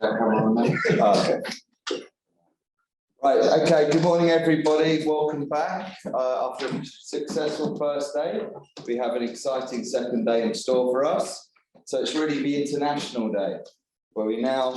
Okay. Right, okay, good morning everybody, welcome back. After a successful first day, we have an exciting second day in store for us. So it's really the International Day, where we had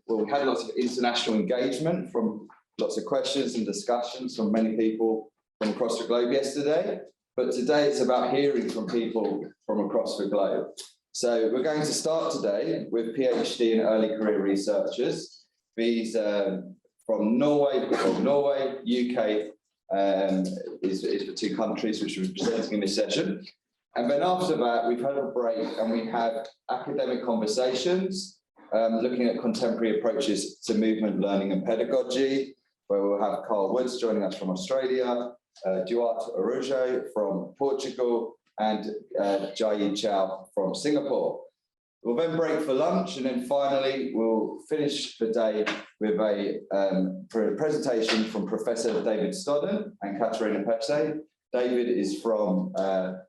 lots of international engagement from lots of questions and discussions from many people from across the globe yesterday. But today it's about hearing from people from across the globe. So we're going to start today with PhD and early career researchers. These from Norway, UK is the two countries which we're presenting in this session. And then after that, we've had a break and we have academic conversations looking at contemporary approaches to movement, learning and pedagogy, where we'll have Carl Woods joining us from Australia, Duarte Arujo from Portugal, and Jai Chow from Singapore. We'll then break for lunch, and then finally we'll finish the day with a presentation from Professor David Stodden and Katerina Pepse. David is from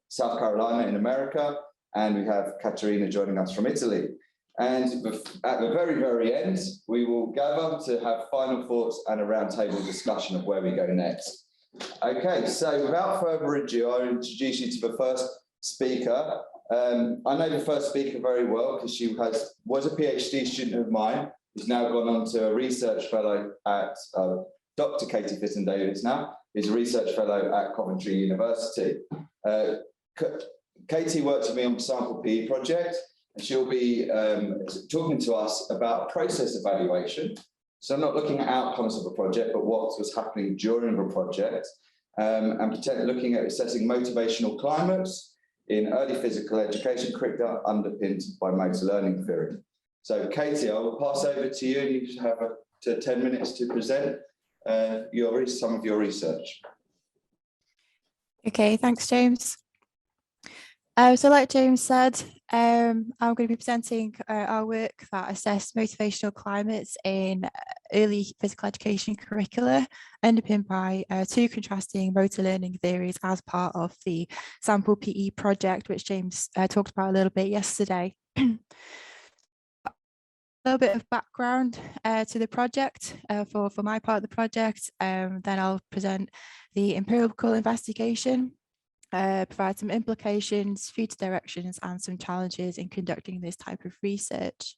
South Carolina in America, and we have Katerina joining us from Italy. And at the very, very end, we will gather to have final thoughts and a roundtable discussion of where we go next. Okay, so without further ado, I'll introduce you to the first speaker. I know the first speaker very well because she was a PhD student of mine, who's now gone on to a research fellow at Dr. Katie Fitton Davies now, is a research fellow at Coventry University. Katie worked with me on the Sample PE project, and she'll be talking to us about process evaluation. So I'm not looking at outcomes of a project, but what was happening during the project, and looking at assessing motivational climates in early physical education curricula underpinned by motor learning theory. So Katie, I will pass over to you, and you have 10 minutes to present some of your research. Okay, thanks, James. So like James said, I'm going to be presenting our work that assessed motivational climates in early physical education curricula, underpinned by two contrasting motor learning theories as part of the Sample PE project, which James talked about a little bit yesterday. A little bit of background to the project for my part of the project, then I'll present the empirical investigation, provide some implications, future directions, and some challenges in conducting this type of research.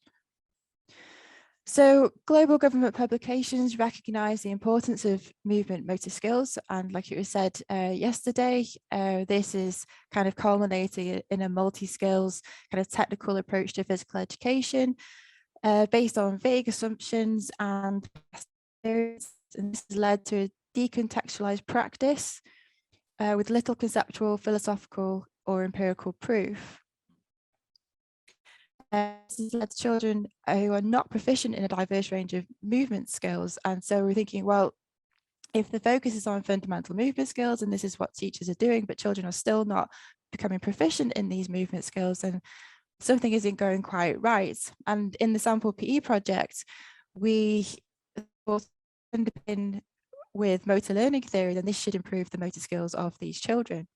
So global government publications recognise the importance of movement motor skills, and like it was said yesterday, this is kind of culminating in a multi-skills kind of technical approach to physical education based on vague assumptions and this has led to a decontextualised practice with little conceptual, philosophical, or empirical proof. This has led to children who are not proficient in a diverse range of movement skills. And so we're thinking, well, if the focus is on fundamental movement skills, and this is what teachers are doing, but children are still not becoming proficient in these movement skills, then something isn't going quite right. And in the Sample PE project, we also underpin with motor learning theory, then this should improve the motor skills of these children.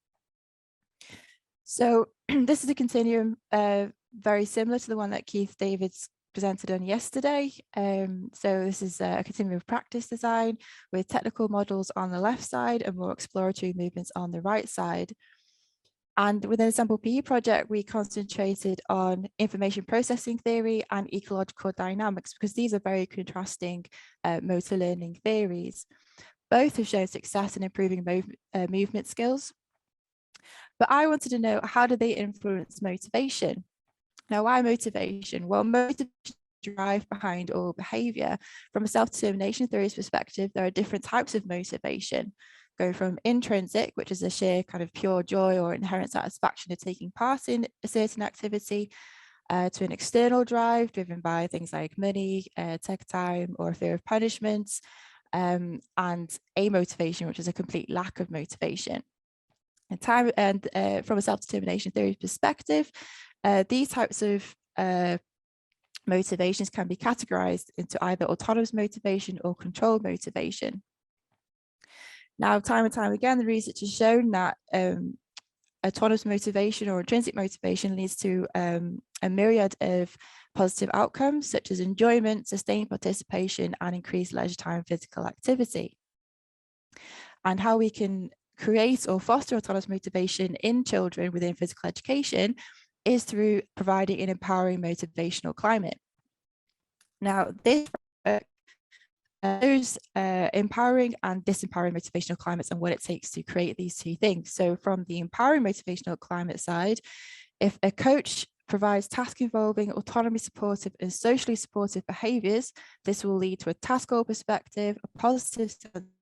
So this is a continuum very similar to the one that Keith Davids presented on yesterday. So this is a continuum of practice design with technical models on the left side and more exploratory movements on the right side. And within the Sample PE project, we concentrated on information processing theory and ecological dynamics because these are very contrasting motor learning theories. Both have shown success in improving movement skills. But I wanted to know, how do they influence motivation? Now, why motivation? Well, motivation drive behind all behaviour. From a self-determination theory's perspective, there are different types of motivation, going from intrinsic, which is a sheer kind of pure joy or inherent satisfaction of taking part in a certain activity, to an external drive driven by things like money, tech time, or fear of punishment, and amotivation, which is a complete lack of motivation. And from a self-determination theory perspective, these types of motivations can be categorized into either autonomous motivation or controlled motivation. Now, time and time again, the research has shown that autonomous motivation or intrinsic motivation leads to a myriad of positive outcomes, such as enjoyment, sustained participation, and increased leisure time physical activity. And how we can create or foster autonomous motivation in children within physical education is through providing an empowering motivational climate. Now, this shows empowering and disempowering motivational climates and what it takes to create these two things. So from the empowering motivational climate side, if a coach provides task-involving, autonomy-supportive and socially supportive behaviours, this will lead to a task goal perspective, a positive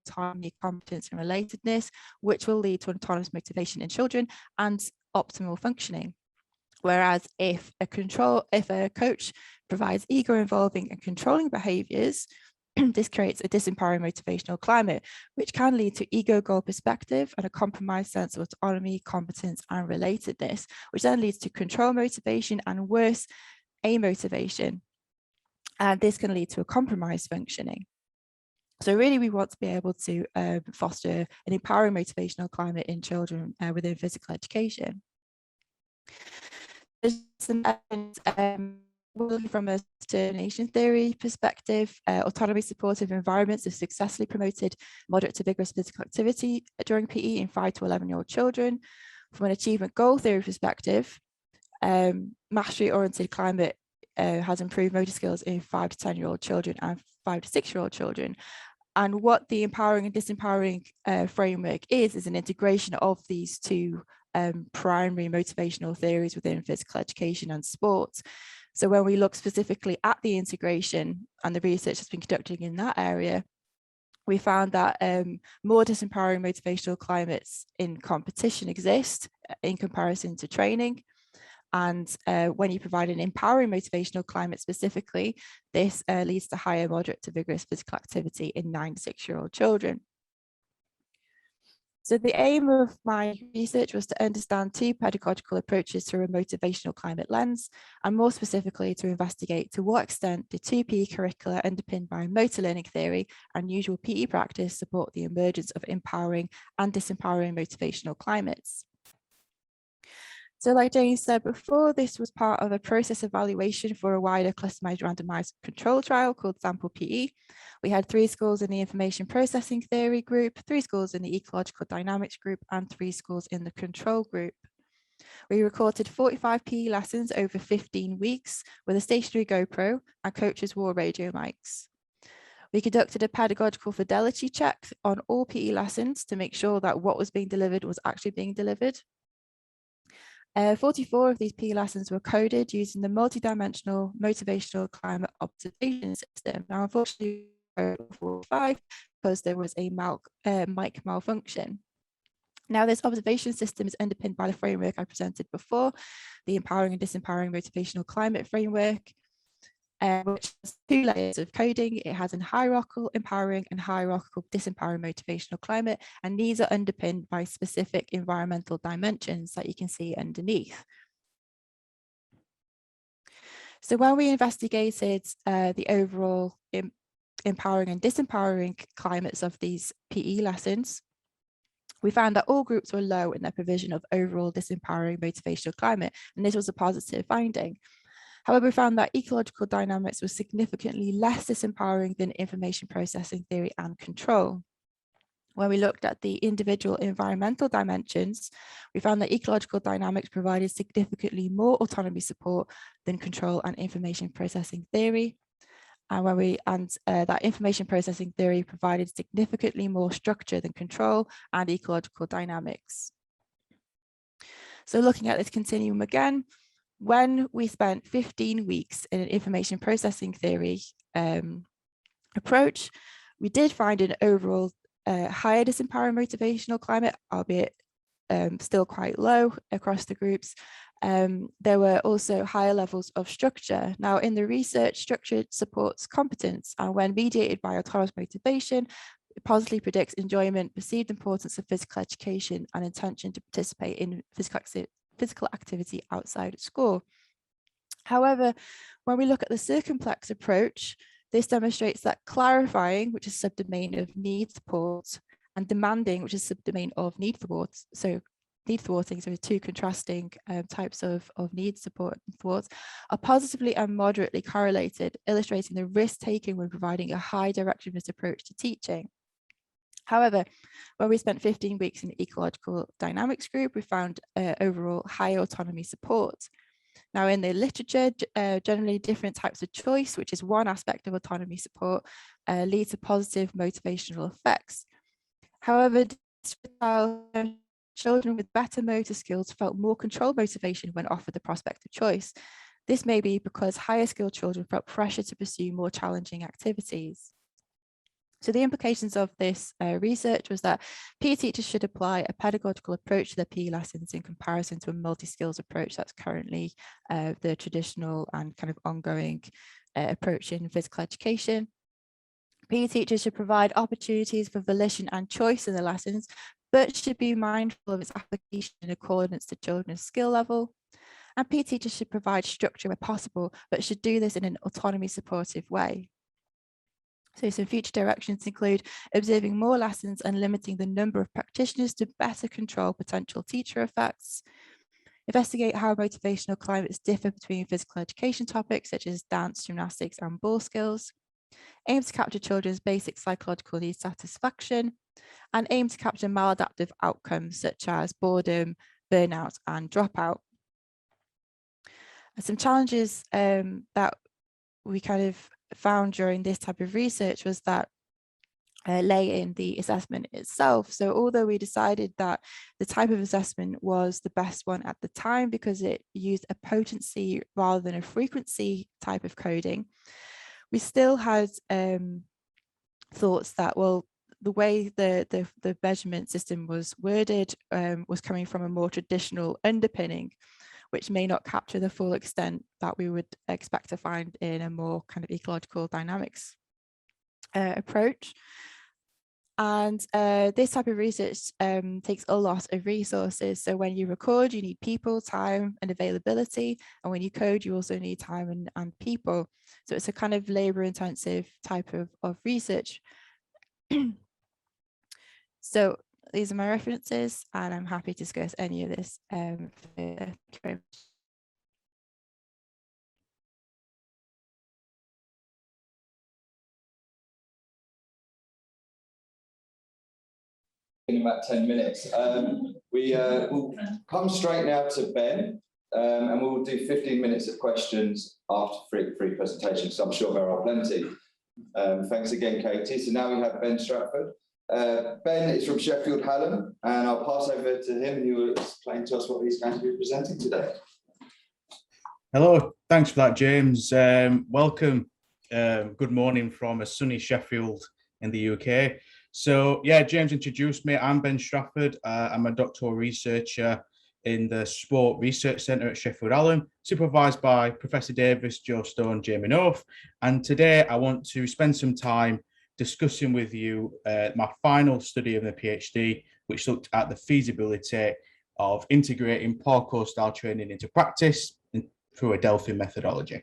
autonomy, competence and relatedness, which will lead to autonomous motivation in children and optimal functioning. Whereas if a coach provides ego-involving and controlling behaviours, this creates a disempowering motivational climate, which can lead to ego goal perspective and a compromised sense of autonomy, competence, and relatedness, which then leads to control motivation and worse, amotivation. And this can lead to a compromised functioning. So really, we want to be able to foster an empowering motivational climate in children within physical education. There's some evidence from a determination theory perspective, autonomy supportive environments have successfully promoted moderate to vigorous physical activity during PE in 5 to 11-year-old children. From an achievement goal theory perspective, mastery-oriented climate has improved motor skills in 5 to 10-year-old children and 5 to 6-year-old children. And what the empowering and disempowering framework is an integration of these two primary motivational theories within physical education and sports. So when we look specifically at the integration and the research that's been conducted in that area, we found that more disempowering motivational climates in competition exist in comparison to training. And when you provide an empowering motivational climate specifically, this leads to higher moderate to vigorous physical activity in 9 to 6-year-old children. So the aim of my research was to understand 2 pedagogical approaches through a motivational climate lens, and more specifically to investigate to what extent do 2 PE curricula underpinned by motor learning theory and usual PE practice support the emergence of empowering and disempowering motivational climates. So like Jane said before, this was part of a process evaluation for a wider customized randomized control trial called Sample PE. We had 3 schools in the information processing theory group, 3 schools in the ecological dynamics group, and 3 schools in the control group. We recorded 45 PE lessons over 15 weeks with a stationary GoPro, and coaches wore radio mics. We conducted a pedagogical fidelity check on all PE lessons to make sure that what was being delivered was actually being delivered. 44 of these PE lessons were coded using the multidimensional motivational climate observation system. Now, unfortunately, 45 because there was a mic malfunction. Now, this observation system is underpinned by the framework I presented before, the empowering and disempowering motivational climate framework, which has 2 layers of coding. It has a hierarchical empowering and hierarchical disempowering motivational climate, and these are underpinned by specific environmental dimensions that you can see underneath. So when we investigated the overall empowering and disempowering climates of these PE lessons, we found that all groups were low in their provision of overall disempowering motivational climate, and this was a positive finding. However, we found that ecological dynamics was significantly less disempowering than information processing theory and control. When we looked at the individual environmental dimensions, we found that ecological dynamics provided significantly more autonomy support than control and information processing theory. And that information processing theory provided significantly more structure than control and ecological dynamics. So looking at this continuum again, when we spent 15 weeks in an information processing theory approach, we did find an overall higher disempowering motivational climate, albeit still quite low across the groups. There were also higher levels of structure. Now, in the research, structure supports competence, and when mediated by autonomous motivation, it positively predicts enjoyment, perceived importance of physical education, and intention to participate in physical activity outside of school. However, when we look at the circumplex approach, this demonstrates that clarifying, which is subdomain of need support, and demanding, which is subdomain of need support, so need thwarting, so two contrasting types of need support and thwarts, are positively and moderately correlated, illustrating the risk taken when providing a high directiveness approach to teaching. However, when we spent 15 weeks in the ecological dynamics group, we found overall high autonomy support. Now, in the literature, generally different types of choice, which is one aspect of autonomy support, lead to positive motivational effects. However, children with better motor skills felt more controlled motivation when offered the prospect of choice. This may be because higher skilled children felt pressure to pursue more challenging activities. So the implications of this research was that PE teachers should apply a pedagogical approach to their PE lessons in comparison to a multi-skills approach that's currently the traditional and kind of ongoing approach in physical education. PE teachers should provide opportunities for volition and choice in the lessons, but should be mindful of its application in accordance to children's skill level. And PE teachers should provide structure where possible, but should do this in an autonomy supportive way. So some future directions include observing more lessons and limiting the number of practitioners to better control potential teacher effects. Investigate how motivational climates differ between physical education topics such as dance, gymnastics, and ball skills. Aim to capture children's basic psychological need satisfaction, and aim to capture maladaptive outcomes such as boredom, burnout, and dropout. And some challenges that we kind of found during this type of research was that lay in the assessment itself. So although we decided that the type of assessment was the best one at the time because it used a potency rather than a frequency type of coding, we still had thoughts that, well, the way the measurement system was worded was coming from a more traditional underpinning, which may not capture the full extent that we would expect to find in a more kind of ecological dynamics approach. And this type of research takes a lot of resources. So when you record, you need people, time, and availability. And when you code, you also need time and people. So it's a kind of labor-intensive type of research. So these are my references, and I'm happy to discuss any of this further. Thank you very much. In about 10 minutes. We'll come straight now to Ben, and we'll do 15 minutes of questions after free presentations, so I'm sure there are plenty. Thanks again, Katie. So now we have Ben Strafford. Ben is from Sheffield, Hallam, and I'll pass over to him and he will explain to us what he's going to be presenting today. Hello, thanks for that, James. Welcome. Good morning from a sunny Sheffield in the UK. So yeah, James introduced me. I'm Ben Strafford. I'm a doctoral researcher in the Sport Research Centre at Sheffield Hallam, supervised by Professor Davis, Joe Stone, Jamie North. And today I want to spend some time discussing with you my final study of the PhD, which looked at the feasibility of integrating parkour-style training into practice through a Delphi methodology.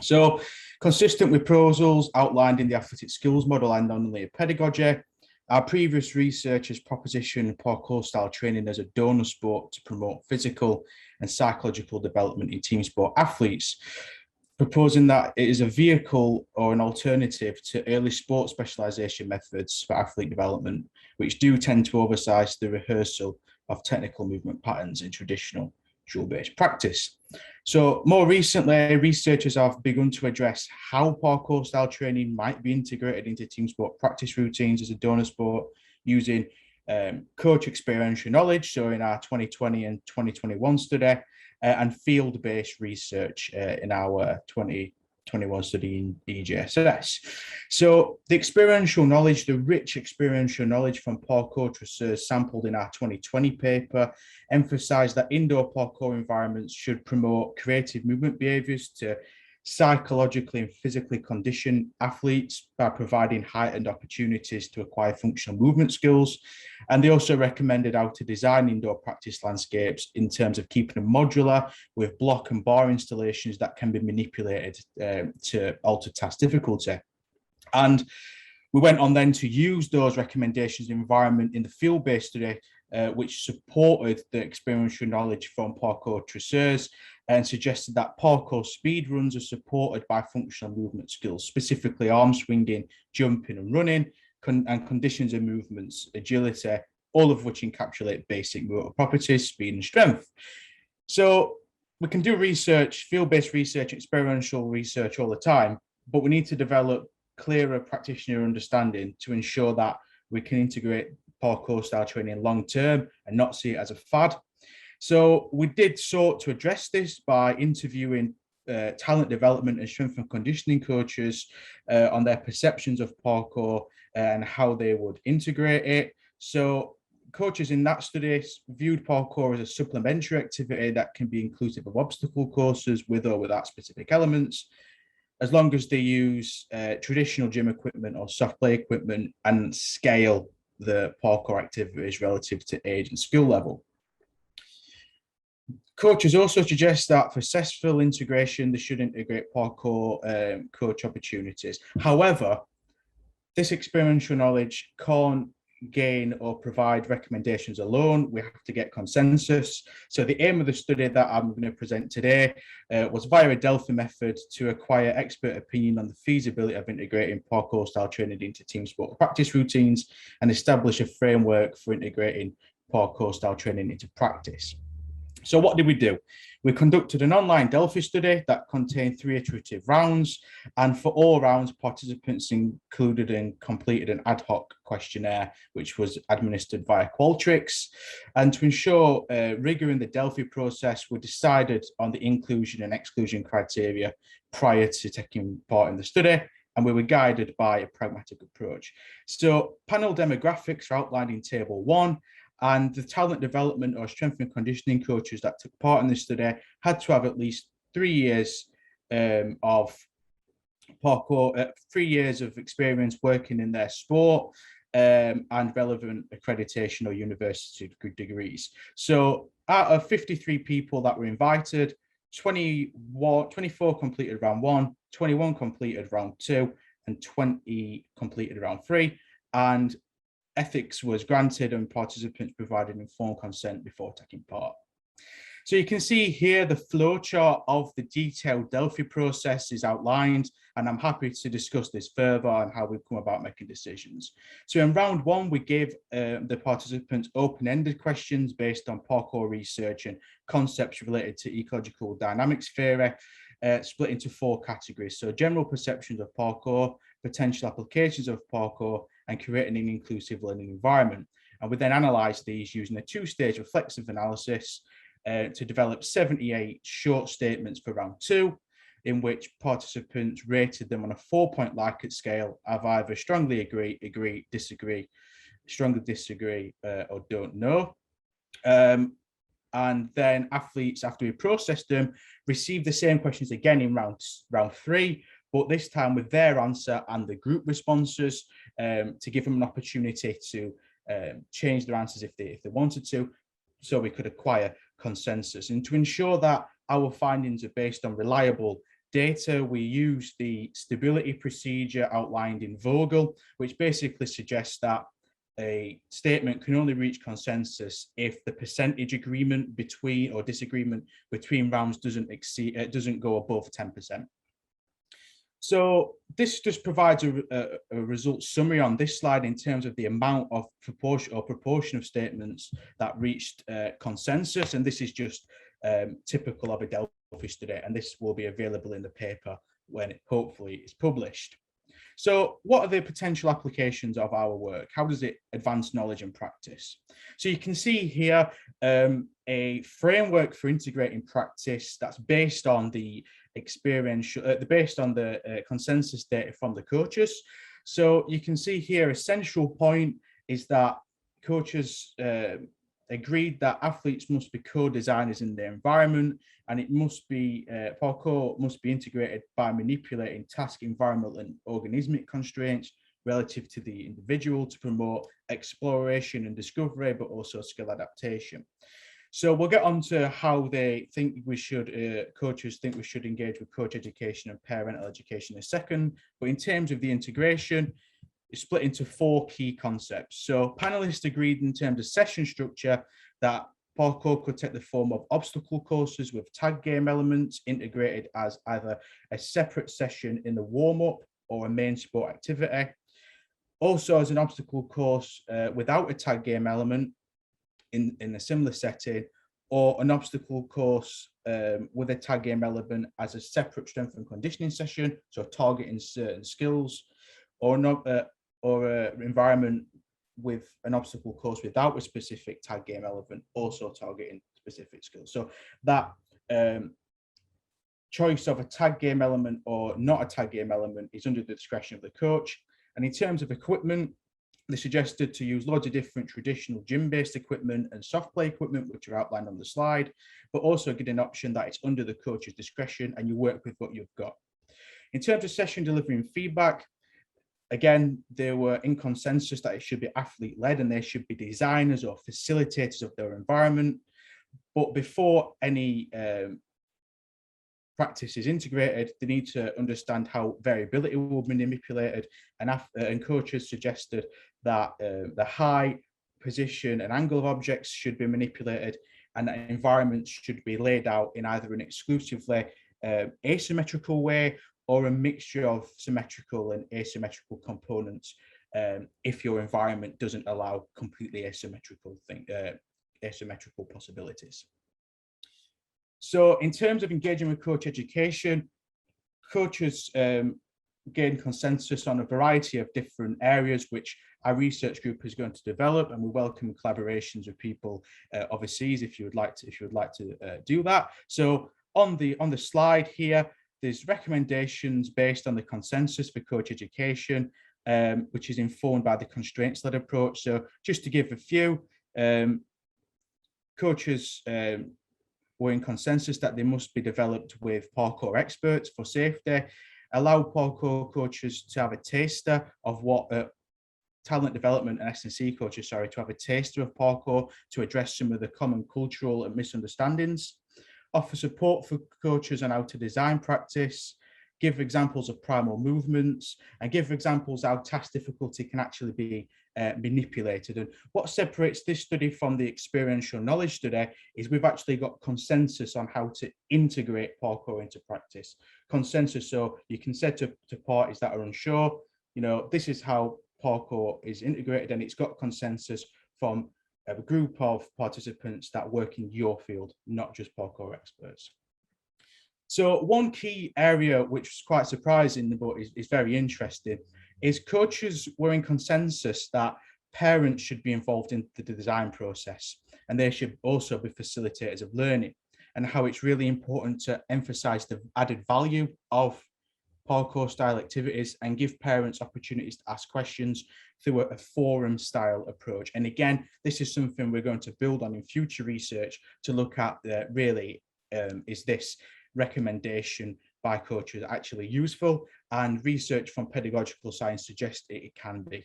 So, consistent with proposals outlined in the athletic skills model and non-linear pedagogy, our previous research has propositioned parkour-style training as a donor sport to promote physical and psychological development in team sport athletes, proposing that it is a vehicle or an alternative to early sport specialisation methods for athlete development, which do tend to oversize the rehearsal of technical movement patterns in traditional drill-based practice. So more recently, researchers have begun to address how parkour-style training might be integrated into team sport practice routines as a donor sport using coach experiential knowledge, so in our 2020 and 2021 study, and field-based research in our 2021 study in EJSS. So the experiential knowledge, the rich experiential knowledge from parkour trainers sampled in our 2020 paper emphasised that indoor parkour environments should promote creative movement behaviours to psychologically and physically condition athletes by providing heightened opportunities to acquire functional movement skills. And they also recommended how to design indoor practice landscapes in terms of keeping them modular with block and bar installations that can be manipulated to alter task difficulty. And we went on then to use those recommendations environment in the field-based study which supported the experiential knowledge from parkour dresseurs and suggested that parkour speed runs are supported by functional movement skills, specifically arm swinging, jumping and running, and conditions of movements, agility, all of which encapsulate basic motor properties, speed and strength. So we can do research, field-based research, experiential research all the time, but we need to develop clearer practitioner understanding to ensure that we can integrate parkour style training long term and not see it as a fad. So we did sort to address this by interviewing talent development and strength and conditioning coaches on their perceptions of parkour and how they would integrate it. So coaches in that study viewed parkour as a supplementary activity that can be inclusive of obstacle courses with or without specific elements, as long as they use traditional gym equipment or soft play equipment and scale the parkour activities relative to age and skill level. Coaches also suggest that for successful integration, they should integrate parkour coach opportunities. However, this experiential knowledge can't gain or provide recommendations alone. We have to get consensus. So the aim of the study that I'm going to present today was via a Delphi method to acquire expert opinion on the feasibility of integrating parkour style training into team sport practice routines and establish a framework for integrating parkour style training into practice. So what did we do? We conducted an online Delphi study that contained 3 iterative rounds, and for all rounds, participants included and completed an ad hoc questionnaire, which was administered via Qualtrics. And to ensure rigor in the Delphi process, we decided on the inclusion and exclusion criteria prior to taking part in the study, and we were guided by a pragmatic approach. So panel demographics are outlined in Table 1, and the talent development or strength and conditioning coaches that took part in this study had to have at least 3 years of parkour, 3 years of experience working in their sport and relevant accreditation or university degrees. So out of 53 people that were invited, 24 completed round 1, 21 completed round 2, and 20 completed round 3. And ethics was granted and participants provided informed consent before taking part. So you can see here the flow chart of the detailed Delphi process is outlined, and I'm happy to discuss this further and how we've come about making decisions. So in round 1, we gave the participants open-ended questions based on parkour research and concepts related to ecological dynamics theory, split into 4 categories. So general perceptions of parkour, potential applications of parkour, and creating an inclusive learning environment. And we then analysed these using a 2-stage reflexive analysis to develop 78 short statements for round 2, in which participants rated them on a 4-point Likert scale of either strongly agree, agree, disagree, strongly disagree, or don't know. And then athletes, after we processed them, received the same questions again in round 3, but this time with their answer and the group responses to give them an opportunity to change their answers if they wanted to, so we could acquire consensus. And to ensure that our findings are based on reliable data, we use the stability procedure outlined in Vogel, which basically suggests that a statement can only reach consensus if the percentage agreement between or disagreement between rounds doesn't go above 10%. So this just provides a result summary on this slide in terms of the amount of proportion of statements that reached consensus, and this is just typical of a Delphi study, and this will be available in the paper when it hopefully is published. So what are the potential applications of our work? How does it advance knowledge and practice? So you can see here a framework for integrating practice that's based on the experiential, based on the consensus data from the coaches. So you can see here a central point is that coaches agreed that athletes must be co-designers in their environment, and it must be parkour must be integrated by manipulating task, environmental and organismic constraints relative to the individual to promote exploration and discovery, but also skill adaptation. So we'll get on to how they think we should, coaches think we should engage with coach education and parental education in a second. But in terms of the integration, split into 4 key concepts. So panelists agreed in terms of session structure that parkour could take the form of obstacle courses with tag game elements integrated as either a separate session in the warm-up or a main sport activity. Also as an obstacle course without a tag game element in a similar setting, or an obstacle course with a tag game element as a separate strength and conditioning session, so targeting certain skills, or not, or an environment with an obstacle course without a specific tag game element, also targeting specific skills. So that choice of a tag game element or not a tag game element is under the discretion of the coach. And in terms of equipment, they suggested to use loads of different traditional gym-based equipment and soft play equipment, which are outlined on the slide, but also get an option that it's under the coach's discretion and you work with what you've got. In terms of session delivery and feedback, again, they were in consensus that it should be athlete-led and they should be designers or facilitators of their environment. But before any practice is integrated, they need to understand how variability will be manipulated, and coaches suggested that the height, position and angle of objects should be manipulated, and that environments should be laid out in either an exclusively asymmetrical way or a mixture of symmetrical and asymmetrical components if your environment doesn't allow completely asymmetrical possibilities. So in terms of engaging with coach education, coaches gain consensus on a variety of different areas which our research group is going to develop, and we welcome collaborations with people overseas if you would like to do that. So on the slide here, there's recommendations based on the consensus for coach education, which is informed by the constraints-led approach. So just to give a few, coaches were in consensus that they must be developed with parkour experts for safety, allow parkour coaches to have a taster of what talent development and S&C coaches, sorry, to have a taster of parkour to address some of the common cultural and misunderstandings, offer support for coaches on how to design practice, give examples of primal movements, and give examples how task difficulty can actually be manipulated. And what separates this study from the experiential knowledge study is we've actually got consensus on how to integrate parkour into practice. Consensus, so you can say to parties that are unsure, you know, this is how parkour is integrated, and it's got consensus from a group of participants that work in your field, not just parkour experts. So one key area which was quite surprising but is very interesting is coaches were in consensus that parents should be involved in the design process, and they should also be facilitators of learning, and how it's really important to emphasize the added value of parkour style activities and give parents opportunities to ask questions through a forum style approach. And again, this is something we're going to build on in future research to look at really, is this recommendation by coaches actually useful, and research from pedagogical science suggests it can be.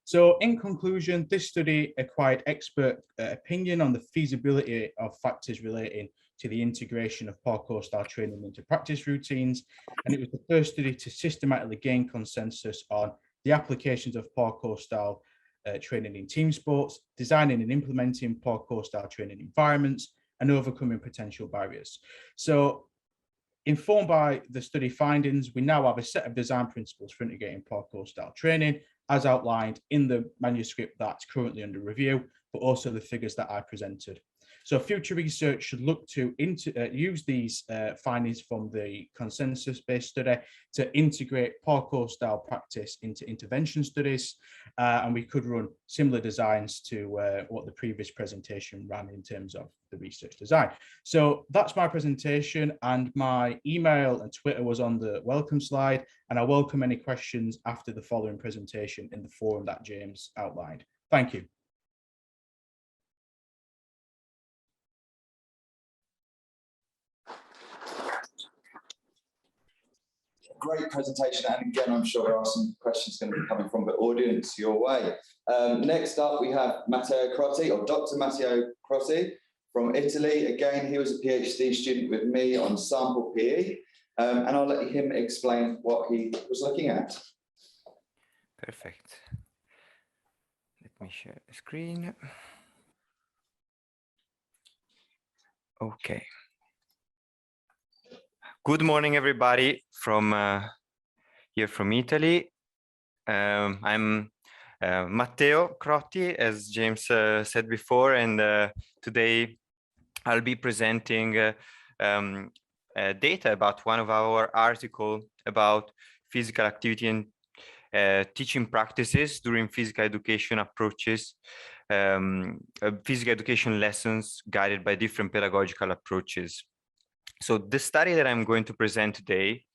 So in conclusion, this study acquired expert opinion on the feasibility of factors relating to the integration of parkour style training into practice routines, and it was the first study to systematically gain consensus on the applications of parkour style training in team sports, designing and implementing parkour style training environments, and overcoming potential barriers. So informed by the study findings, we now have a set of design principles for integrating parkour style training as outlined in the manuscript that's currently under review, but also the figures that I presented. So future research should look to use these findings from the consensus-based study to integrate parkour style practice into intervention studies, and we could run similar designs to what the previous presentation ran in terms of the research design. So that's my presentation, and my email and Twitter was on the welcome slide, and I welcome any questions after the following presentation in the forum that James outlined. Thank you. Great presentation, and again, I'm sure there are some questions going to be coming from the audience your way. Next up, we have Matteo Crotti, or Dr. Matteo Crotti from Italy. Again, he was a PhD student with me on sample PE, and I'll let him explain what he was looking at. Perfect. Let me share the screen. Okay. Good morning, everybody from here from Italy. I'm Matteo Crotti, as James said before, and today I'll be presenting data about one of our articles about physical activity and teaching practices during physical education approaches, physical education lessons guided by different pedagogical approaches. So the study that I'm going to present today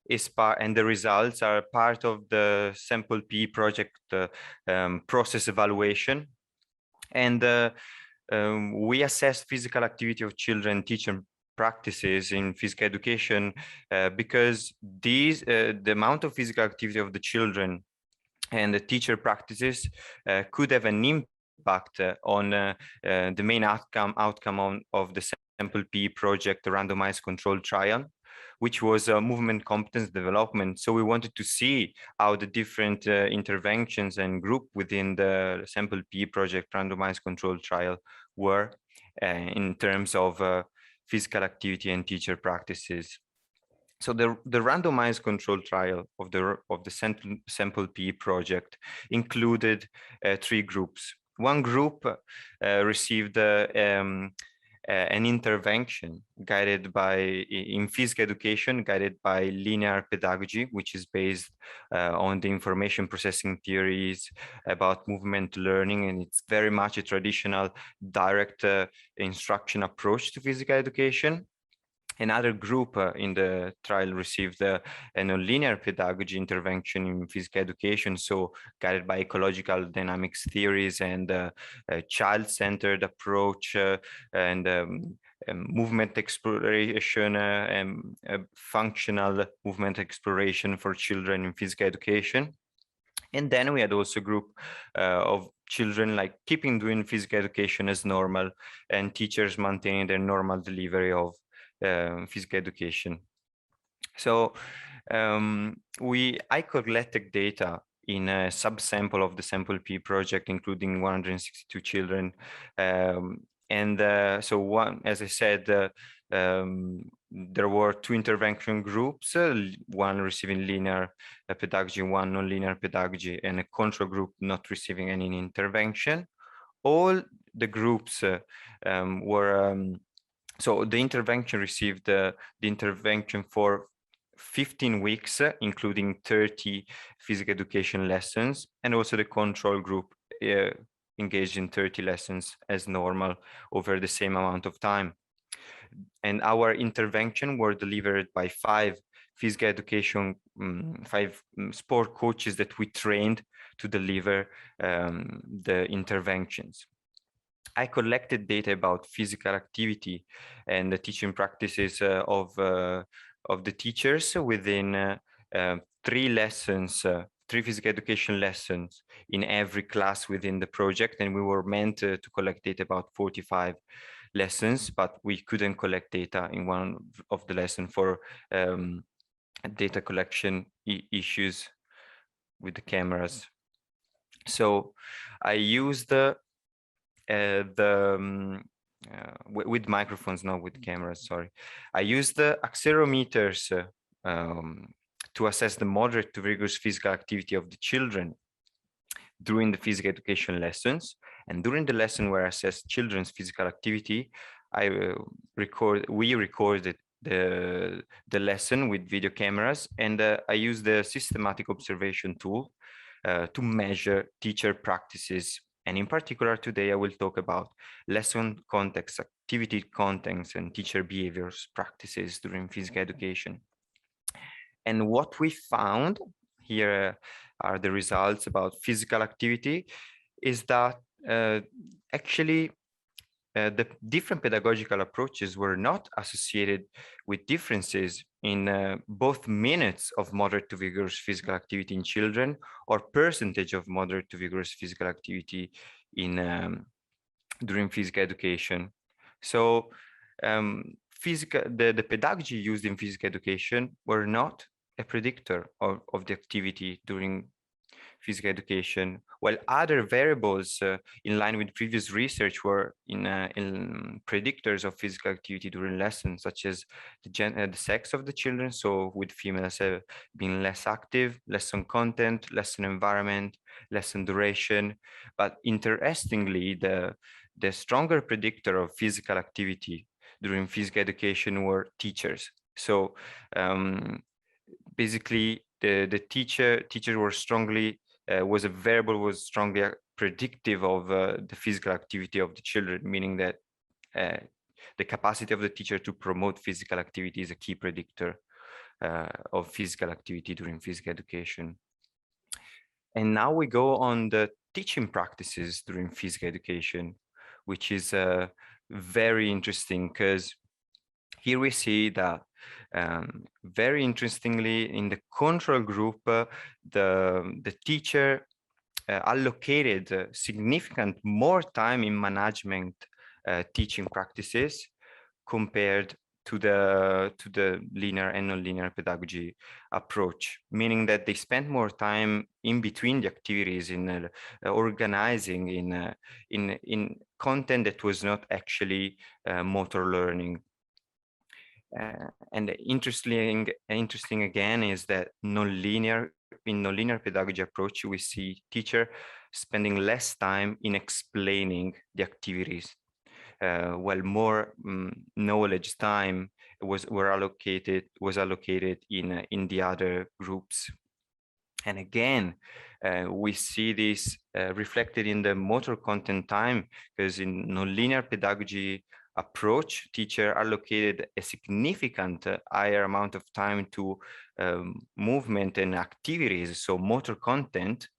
is part, and the results are part of the Sample P project process evaluation. And we assess physical activity of children, teaching practices in physical education because the amount of physical activity of the children and the teacher practices could have an impact on the main outcome of the Sample P project randomized controlled trial, which was movement competence development. So we wanted to see how the different interventions and group within the Sample P project randomized controlled trial were in terms of physical activity and teacher practices. So the randomized controlled trial of the Sample P project included 3 groups. One group received an intervention guided in physical education, guided by linear pedagogy, which is based on the information processing theories about movement learning, and it's very much a traditional direct instruction approach to physical education. Another group in the trial received a nonlinear pedagogy intervention in physical education, so guided by ecological dynamics theories and a child-centered approach and movement exploration and functional movement exploration for children in physical education. And then we had also a group of children like keeping doing physical education as normal, and teachers maintaining their normal delivery of physical education. So I collected data in a subsample of the Sample P project, including 162 children. So as I said, there were 2 intervention groups, one receiving linear pedagogy, one non-linear pedagogy, and a control group not receiving any intervention. All the groups were so the intervention received the intervention for 15 weeks, including 30 physical education lessons, and also the control group engaged in 30 lessons as normal over the same amount of time. And our intervention were delivered by 5 physical education, 5 sport coaches that we trained to deliver the interventions. I collected data about physical activity and the teaching practices of the teachers within 3 lessons, 3 physical education lessons in every class within the project. And we were meant to collect data about 45 lessons, but we couldn't collect data in one of the lessons for data collection issues with the cameras. So I used with microphones, not with cameras, sorry. I used the accelerometers to assess the moderate to rigorous physical activity of the children during the physical education lessons. And during the lesson where I assessed children's physical activity, we recorded the lesson with video cameras, and I used the systematic observation tool to measure teacher practices. And in particular, today I will talk about lesson context, activity contents, and teacher behaviors practices during physical education. And what we found, here are the results about physical activity, is that actually the different pedagogical approaches were not associated with differences in both minutes of moderate to vigorous physical activity in children or percentage of moderate to vigorous physical activity in during physical education. So the pedagogy used in physical education were not a predictor of the activity during physical education, while other variables in line with previous research were in predictors of physical activity during lessons, such as the sex of the children, so with females being less active, lesson content, lesson environment, lesson duration. But interestingly, the stronger predictor of physical activity during physical education were teachers. So basically, the teacher were strongly was a variable was strongly predictive of the physical activity of the children, meaning that the capacity of the teacher to promote physical activity is a key predictor of physical activity during physical education. And now we go on the teaching practices during physical education, which is very interesting, because here we see that very interestingly, in the control group, the teacher allocated significant more time in management teaching practices compared to the linear and non-linear pedagogy approach, meaning that they spent more time in between the activities in organizing in content that was not actually motor learning. And interesting again is that in non-linear pedagogy approach, we see teacher spending less time in explaining the activities, while more knowledge time was allocated in the other groups. And again, we see this reflected in the motor content time, because in non-linear pedagogy approach, teacher allocated a significant higher amount of time to movement and activities, so motor content,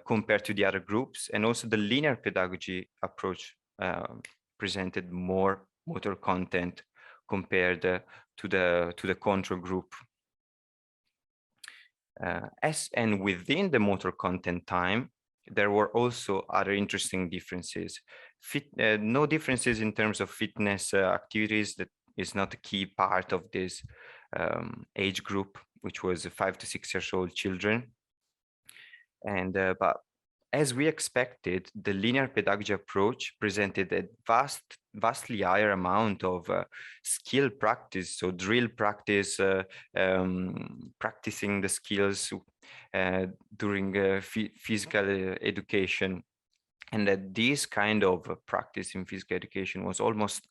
compared to the other groups. And also the linear pedagogy approach presented more motor content compared to the control group. And within the motor content time, there were also other interesting differences. No differences in terms of fitness activities. That is not a key part of this age group, which was 5 to 6 years old children. And but as we expected, the linear pedagogy approach presented a vastly higher amount of skill practice, so drill practice, practicing the skills during physical education, and that this kind of practice in physical education was almost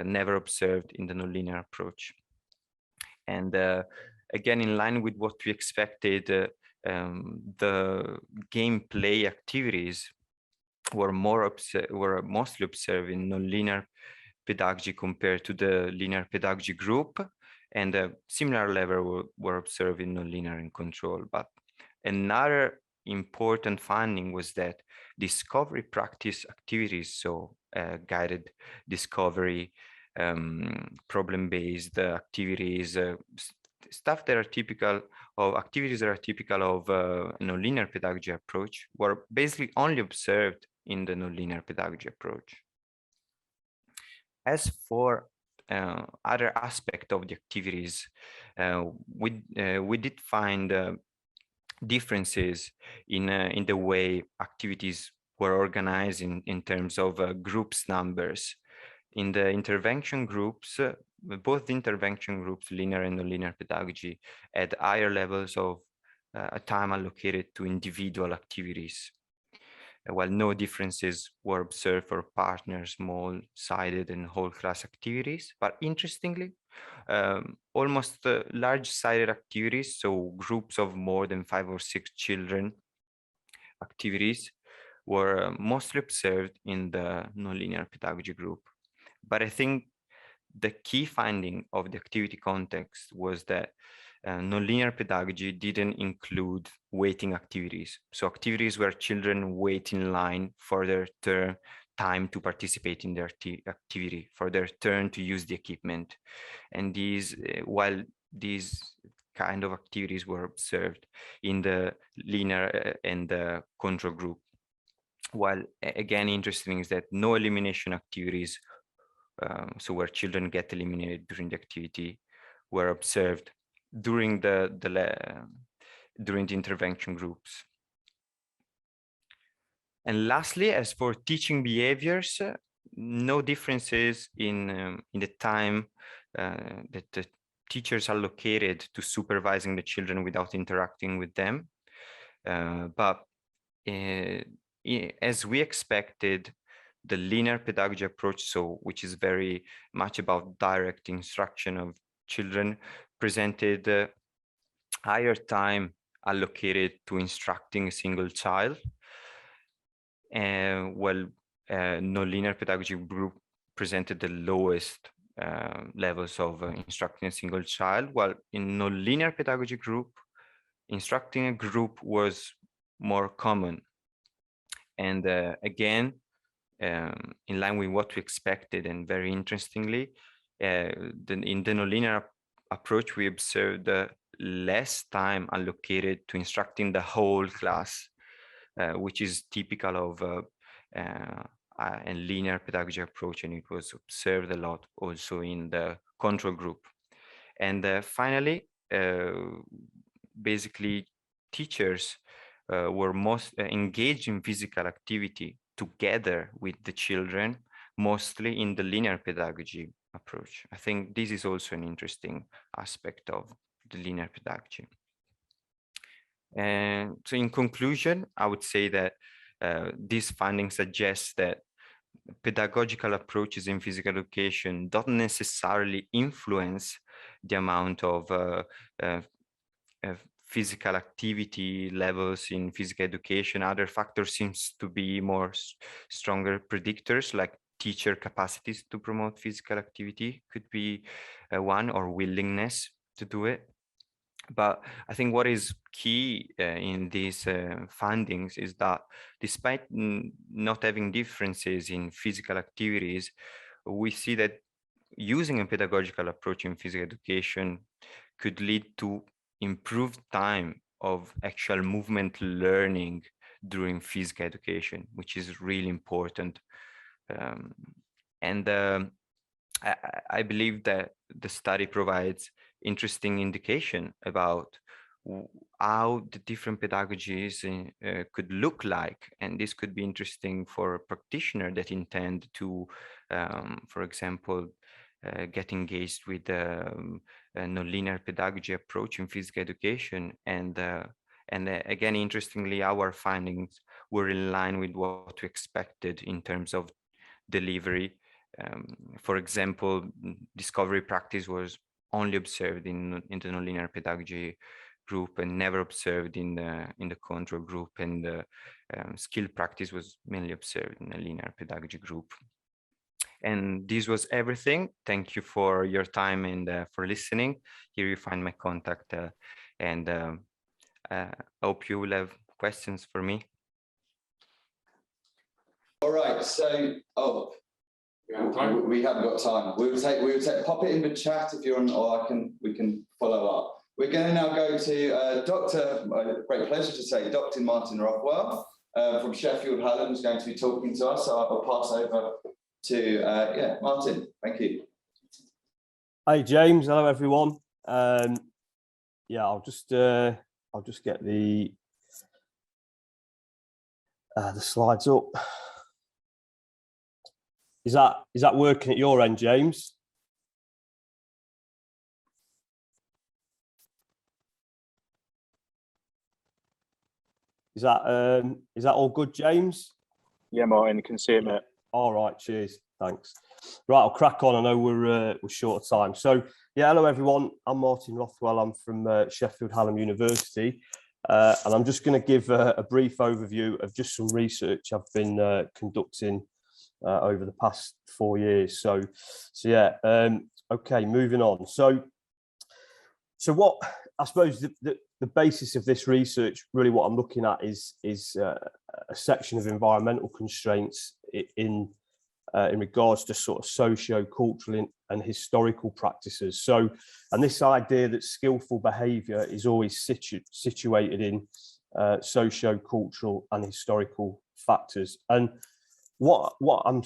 never observed in the nonlinear approach. And again, in line with what we expected, the gameplay activities were mostly observed in nonlinear pedagogy compared to the linear pedagogy group, and a similar level were observed in nonlinear and control. But another important finding was that discovery practice activities, so guided discovery, problem-based activities, stuff that are typical of activities that are typical of nonlinear pedagogy approach, were basically only observed in the nonlinear pedagogy approach. As for other aspect of the activities, we did find differences in the way activities were organized in terms of groups numbers. In the intervention groups, both the intervention groups, linear and nonlinear pedagogy, had higher levels of time allocated to individual activities, while no differences were observed for partner, small-sided, and whole class activities. But interestingly, almost large-sided activities, so groups of more than 5 or 6 children activities, were mostly observed in the nonlinear pedagogy group. But I think the key finding of the activity context was that nonlinear pedagogy didn't include waiting activities. So activities where children wait in line for their time to participate in their activity, for their turn to use the equipment. And these, while these kind of activities were observed in the linear and the control group. While again, interesting is that no elimination activities, so where children get eliminated during the activity, were observed during the intervention groups. And lastly, as for teaching behaviors, no differences in the time that the teachers are allocated to supervising the children without interacting with them. But as we expected, the linear pedagogy approach, which is very much about direct instruction of children, presented higher time allocated to instructing a single child. Non-linear pedagogy group presented the lowest levels of instructing a single child, while in non-linear pedagogy group, instructing a group was more common. And again, in line with what we expected, and very interestingly, in the non-linear approach, we observed less time allocated to instructing the whole class, which is typical of a linear pedagogy approach, and it was observed a lot also in the control group. And finally, basically, teachers were most engaged in physical activity together with the children, mostly in the linear pedagogy approach. I think this is also an interesting aspect of the linear pedagogy. And so in conclusion, I would say that these findings suggest that pedagogical approaches in physical education don't necessarily influence the amount of physical activity levels in physical education. Other factors seems to be more stronger predictors, like teacher capacities to promote physical activity could be one, or willingness to do it. But I think what is key in these findings is that despite not having differences in physical activities, we see that using a pedagogical approach in physical education could lead to improved time of actual movement learning during physical education, which is really important. I believe that the study provides interesting indication about how the different pedagogies could look like, and this could be interesting for a practitioner that intend to, for example, get engaged with a non-linear pedagogy approach in physical education. And again, interestingly, our findings were in line with what we expected in terms of delivery. For example, discovery practice was only observed in the non-linear pedagogy group and never observed in the control group, and skill practice was mainly observed in the linear pedagogy group. And this was everything. Thank you for your time and for listening. Here you find my contact, and I hope you will have questions for me. All right, so we haven't got time. We will take pop it in the chat if you're on, or we can follow up. We're going to now go to great pleasure to say, Dr. Martyn Rothwell from Sheffield, Hallam, who's going to be talking to us. So I'll pass over to Martyn. Thank you. Hi James, hello everyone. I'll just get the slides up. Is that working at your end, James? Is that all good, James? Yeah, Martin, you can see it, mate. All right, cheers, thanks. Right, I'll crack on. I know we're short of time. So, yeah, hello everyone. I'm Martyn Rothwell. I'm from Sheffield, Hallam University, and I'm just going to give a brief overview of just some research I've been conducting over the past 4 years. So yeah, okay, moving on. So what I suppose the basis of this research, really what I'm looking at is a section of environmental constraints in regards to sort of socio-cultural and historical practices. So, and this idea that skillful behaviour is always situated in socio-cultural and historical factors. And what I'm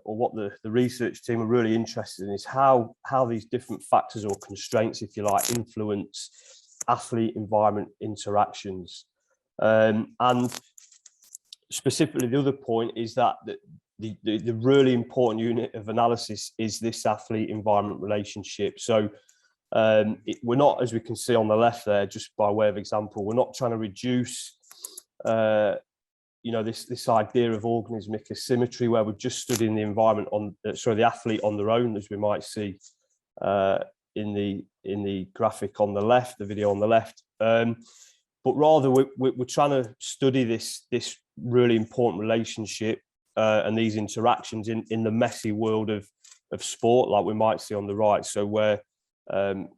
what the research team are really interested in is how these different factors or constraints, if you like, influence athlete environment interactions. And specifically, the other point is that the really important unit of analysis is this athlete-environment relationship. So we're not, as we can see on the left there, just by way of example, we're not trying to reduce this idea of organismic asymmetry where we're just studying the environment the athlete on their own, as we might see in the graphic on the left, the video on the left. But rather we're trying to study this really important relationship and these interactions in the messy world of sport, like we might see on the right. So where,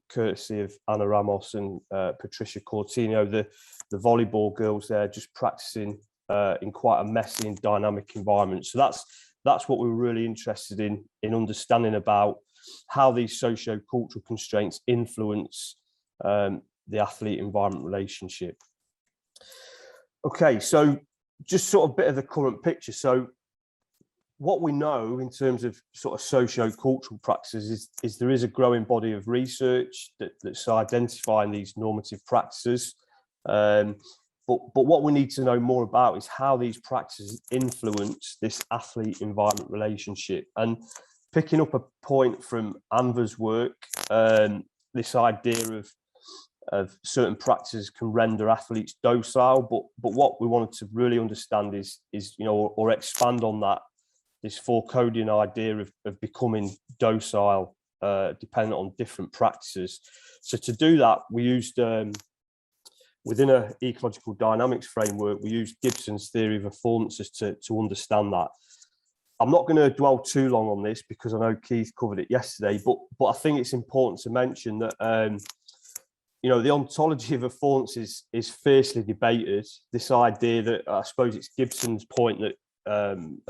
courtesy of Anna Ramos and Patricia Cortino, the volleyball girls there just practicing in quite a messy and dynamic environment. So that's what we're really interested in understanding about how these socio-cultural constraints influence the athlete-environment relationship. Okay, so just sort of a bit of the current picture. So what we know in terms of sort of socio-cultural practices is there is a growing body of research that's identifying these normative practices. But what we need to know more about is how these practices influence this athlete-environment relationship. And picking up a point from Anva's work, this idea of certain practices can render athletes docile, but what we wanted to really understand is or expand on that, this Foucauldian idea of becoming docile, dependent on different practices. So to do that, we used within an ecological dynamics framework, we used Gibson's theory of affordances to understand that. I'm not going to dwell too long on this because I know Keith covered it yesterday, but I think it's important to mention that the ontology of affordances is fiercely debated. This idea that, I suppose it's Gibson's point that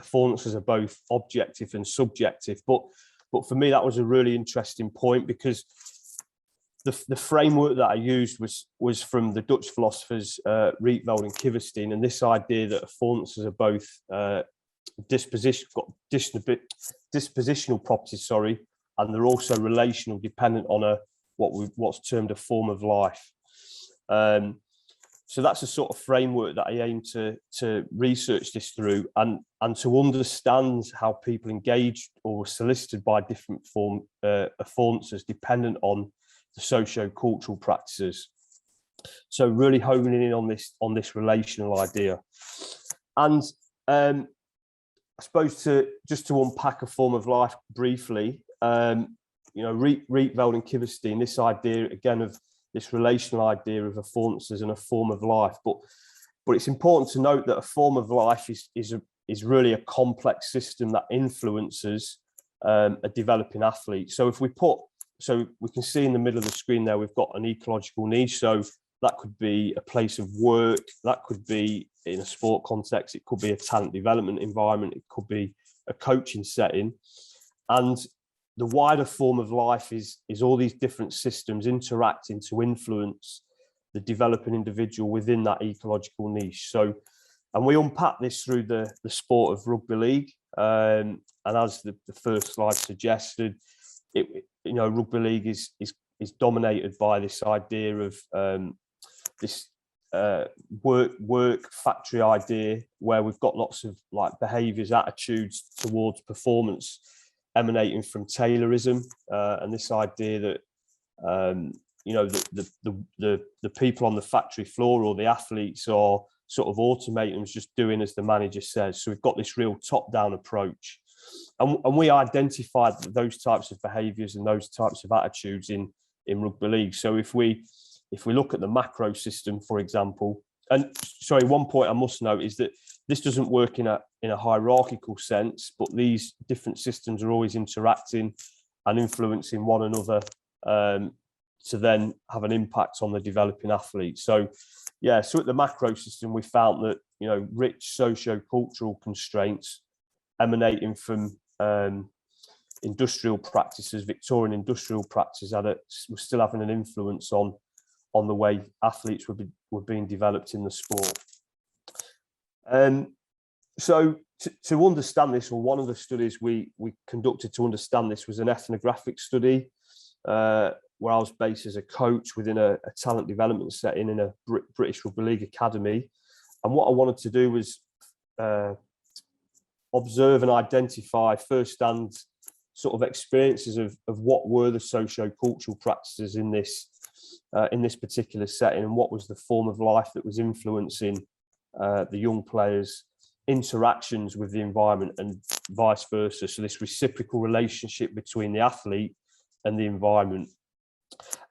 affordances are both objective and subjective, but for me that was a really interesting point because the framework that I used was from the Dutch philosophers Rothwell and Kiverstein, and this idea that affordances are both dispositional properties, and they're also relational, dependent on what's termed a form of life. So that's a sort of framework that I aim to research this through and to understand how people engage or were solicited by different affordances dependent on the socio-cultural practices. So really honing in on this relational idea. And I suppose to unpack a form of life briefly, Rothwell and Kiverstein, this idea again of this relational idea of affordances and a form of life, but it's important to note that a form of life is really a complex system that influences a developing athlete. So we can see in the middle of the screen there we've got an ecological niche. So that could be a place of work, that could be in a sport context, it could be a talent development environment, it could be a coaching setting, and the wider form of life is all these different systems interacting to influence the developing individual within that ecological niche. So, and we unpack this through the sport of rugby league. And as the first slide suggested, rugby league is dominated by this idea of this work factory idea, where we've got lots of behaviours, attitudes towards performance emanating from Taylorism, and this idea that the people on the factory floor or the athletes are sort of automatons, just doing as the manager says. So we've got this real top-down approach, and we identified those types of behaviours and those types of attitudes in rugby league. So if we look at the macro system, for example, and sorry, one point I must note is that this doesn't work in a hierarchical sense, but these different systems are always interacting and influencing one another to then have an impact on the developing athlete. So at the macro system, we found that rich socio-cultural constraints emanating from industrial practices, Victorian industrial practices, were still having an influence on the way athletes were being developed in the sport. So to understand this, or one of the studies we conducted to understand this was an ethnographic study where I was based as a coach within a talent development setting in a British Rugby League academy. And what I wanted to do was observe and identify first-hand sort of experiences of what were the socio-cultural practices in this particular setting, and what was the form of life that was influencing the young players' interactions with the environment and vice versa. So this reciprocal relationship between the athlete and the environment.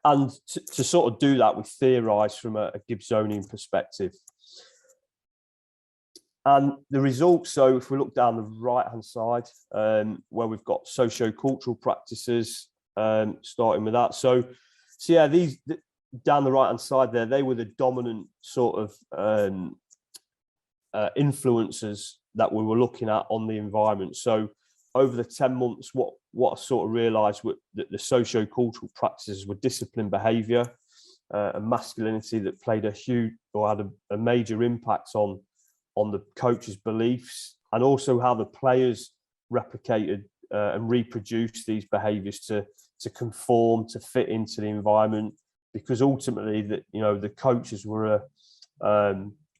And to sort of do that, we theorise from a Gibbsonian perspective. And the results, so if we look down the right-hand side, where we've got socio-cultural practices, starting with that. So yeah, these down the right-hand side there, they were the dominant sort of influences that we were looking at on the environment. So over the 10 months, what I sort of realised was that the socio-cultural practices were disciplined behaviour and masculinity that played a huge, or had a major impact on the coach's beliefs, and also how the players replicated and reproduced these behaviours to conform, to fit into the environment, because ultimately the coaches were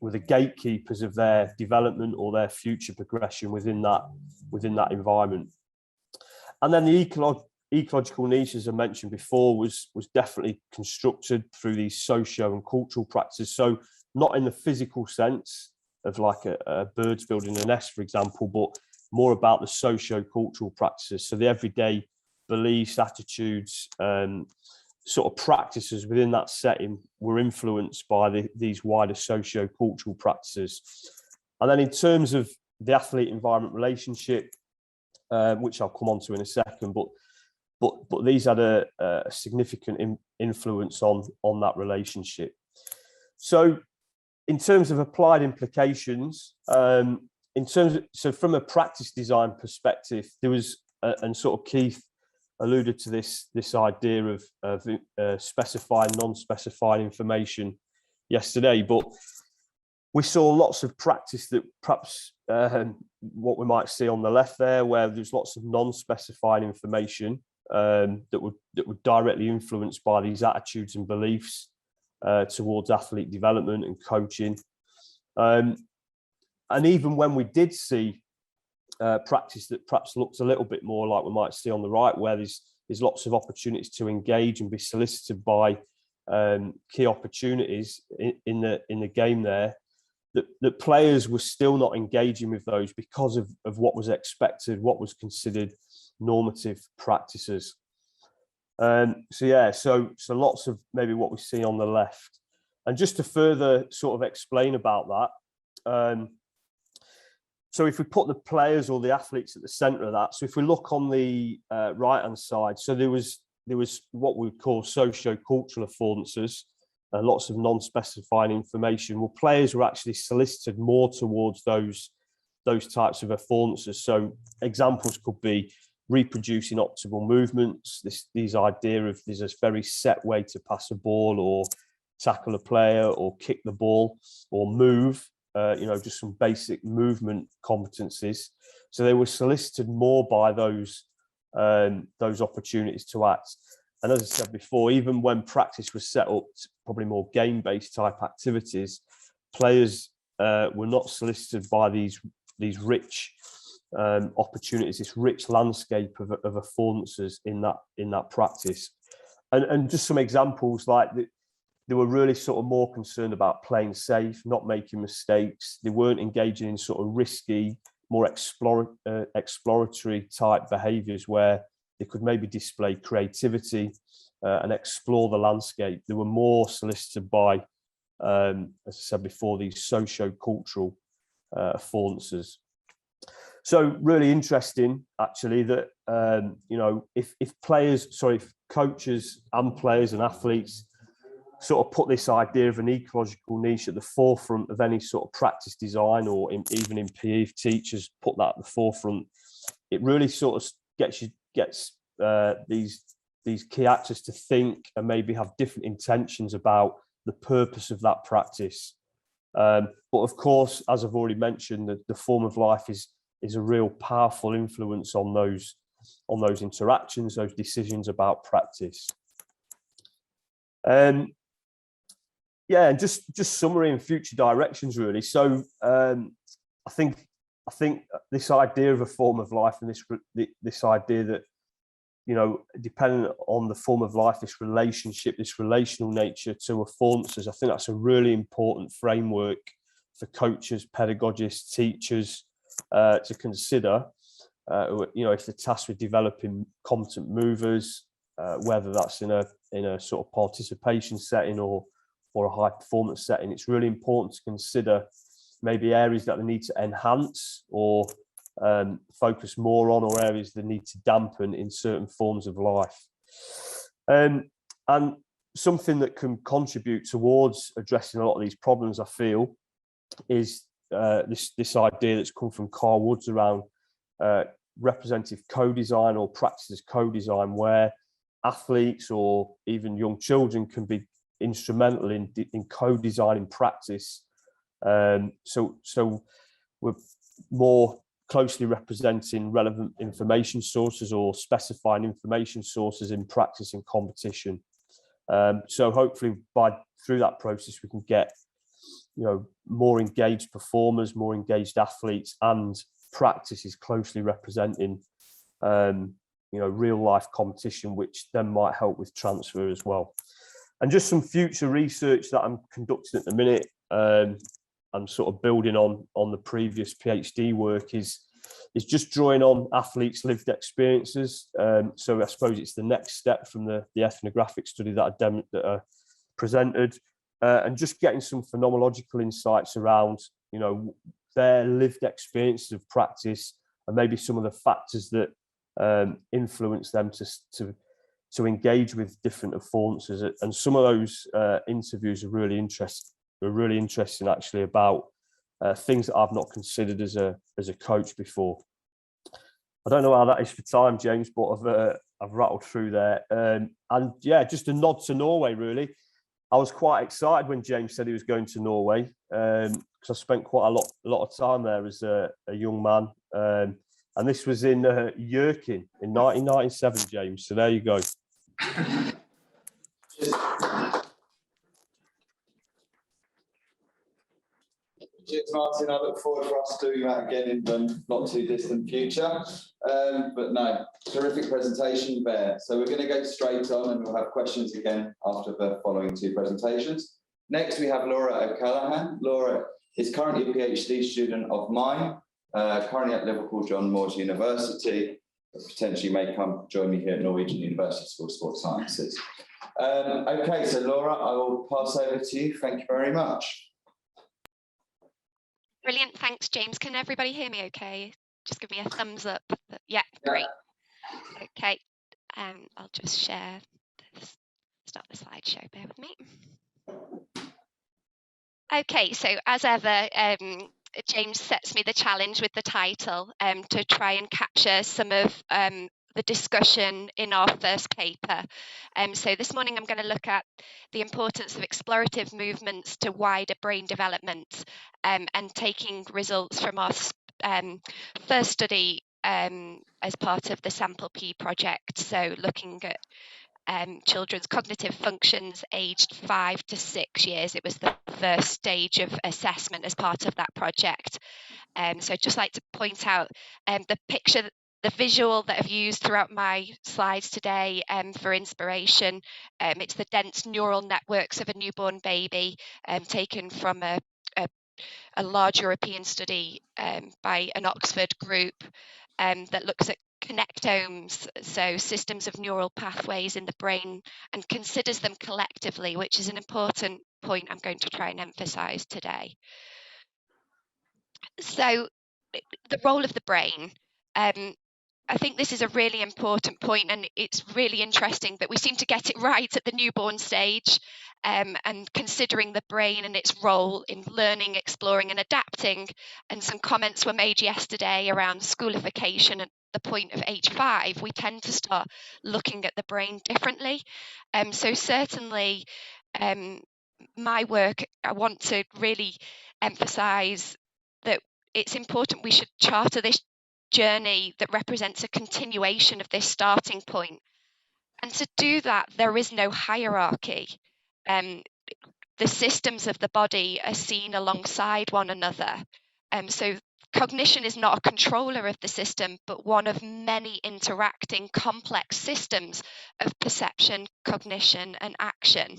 the gatekeepers of their development or their future progression within that environment. And then the ecological niche, as I mentioned before, was definitely constructed through these socio and cultural practices. So not in the physical sense of like a birds building a nest, for example, but more about the socio-cultural practices. So the everyday beliefs, attitudes, sort of practices within that setting were influenced by these wider socio-cultural practices. And then in terms of the athlete-environment relationship, which I'll come on to in a second, but these had a significant influence on that relationship. So in terms of applied implications, so from a practice design perspective, there was, and sort of Keith alluded to this idea of specifying, non-specified information yesterday, but we saw lots of practice that perhaps what we might see on the left there, where there's lots of non-specified information that were directly influenced by these attitudes and beliefs towards athlete development and coaching. And even when we did see practice that perhaps looks a little bit more like we might see on the right, where there's lots of opportunities to engage and be solicited by key opportunities in the game there, that players were still not engaging with those because of what was expected, what was considered normative practices. So lots of maybe what we see on the left. And just to further sort of explain about that, so if we put the players or the athletes at the centre of that, so if we look on the right-hand side, so there was what we would call socio-cultural affordances, lots of non-specified information. Well, players were actually solicited more towards those types of affordances. So examples could be reproducing optimal movements, these idea of there's a very set way to pass a ball or tackle a player or kick the ball or move, just some basic movement competencies. So they were solicited more by those opportunities to act. And as I said before, even when practice was set up to probably more game-based type activities, players were not solicited by these rich opportunities, this rich landscape of affordances in that practice. And just some examples, like they were really sort of more concerned about playing safe, not making mistakes. They weren't engaging in sort of risky, more exploratory type behaviours where they could maybe display creativity and explore the landscape. They were more solicited by, as I said before, these socio-cultural affordances. So really interesting, actually, that if coaches and players and athletes sort of put this idea of an ecological niche at the forefront of any sort of practice design, or even in PE, if teachers put that at the forefront, it really sort of gets these key actors to think and maybe have different intentions about the purpose of that practice. But of course, as I've already mentioned, the form of life is a real powerful influence on those interactions, those decisions about practice. And just summary and future directions, really. So I think this idea of a form of life and this idea that, you know, depending on the form of life, this relationship, this relational nature to affordances, I think that's a really important framework for coaches, pedagogists, teachers to consider. You know, if they're tasked with developing competent movers, whether that's in a sort of participation setting or a high performance setting, it's really important to consider maybe areas that they need to enhance or focus more on, or areas they need to dampen in certain forms of life. And something that can contribute towards addressing a lot of these problems, I feel, is this idea that's come from Carl Woods around representative co-design or practice as co-design, where athletes or even young children can be instrumental in co-designing practice. So we're more closely representing relevant information sources or specifying information sources in practice and competition. So hopefully through that process we can get, you know, more engaged performers, more engaged athletes, and practice is closely representing you know, real life competition, which then might help with transfer as well. And just some future research that I'm conducting at the minute, I'm sort of building on the previous PhD work, is just drawing on athletes' lived experiences. So I suppose it's the next step from the ethnographic study that I presented, and just getting some phenomenological insights around, you know, their lived experiences of practice and maybe some of the factors that influence them to engage with different affordances. And some of those interviews are really interesting actually, about things that I've not considered as a coach before. I don't know how that is for time, James, but I've rattled through there. And yeah, just a nod to Norway, really. I was quite excited when James said he was going to Norway, because I spent quite a lot of time there as a young man. And this was in Yerkin in 1997, James. So there you go. Cheers, Martin. I look forward for us doing that again in the not too distant future. But no, terrific presentation there. So we're going to go straight on, and we'll have questions again after the following two presentations. Next, we have Laura O'Callaghan. Laura is currently a PhD student of mine, currently at Liverpool John Moores University. Potentially may come join me here at Norwegian University School of Sports Sciences. Okay, so Laura, I will pass over to you. Thank you very much. Brilliant, thanks, James. Can everybody hear me okay? Just give me a thumbs up. Yeah, great. Okay, I'll just share this, start the slideshow, bear with me. Okay, so as ever, James sets me the challenge with the title to try and capture some of the discussion in our first paper. So this morning I'm going to look at the importance of explorative movements to wider brain development, and taking results from our first study as part of the Sample P project. So looking at children's cognitive functions aged 5 to 6 years. It was the first stage of assessment as part of that project. So I'd just like to point out the picture, the visual that I've used throughout my slides today for inspiration. It's the dense neural networks of a newborn baby, taken from a large European study by an Oxford group that looks at connectomes, so systems of neural pathways in the brain, and considers them collectively, which is an important point I'm going to try and emphasize today. So the role of the brain. I think this is a really important point, and it's really interesting that we seem to get it right at the newborn stage, and considering the brain and its role in learning, exploring and adapting. And some comments were made yesterday around schoolification at the point of age 5. We tend to start looking at the brain differently. So certainly my work, I want to really emphasize that it's important we should charter this journey that represents a continuation of this starting point. And to do that, there is no hierarchy. The systems of the body are seen alongside one another. So cognition is not a controller of the system, but one of many interacting complex systems of perception, cognition, and action.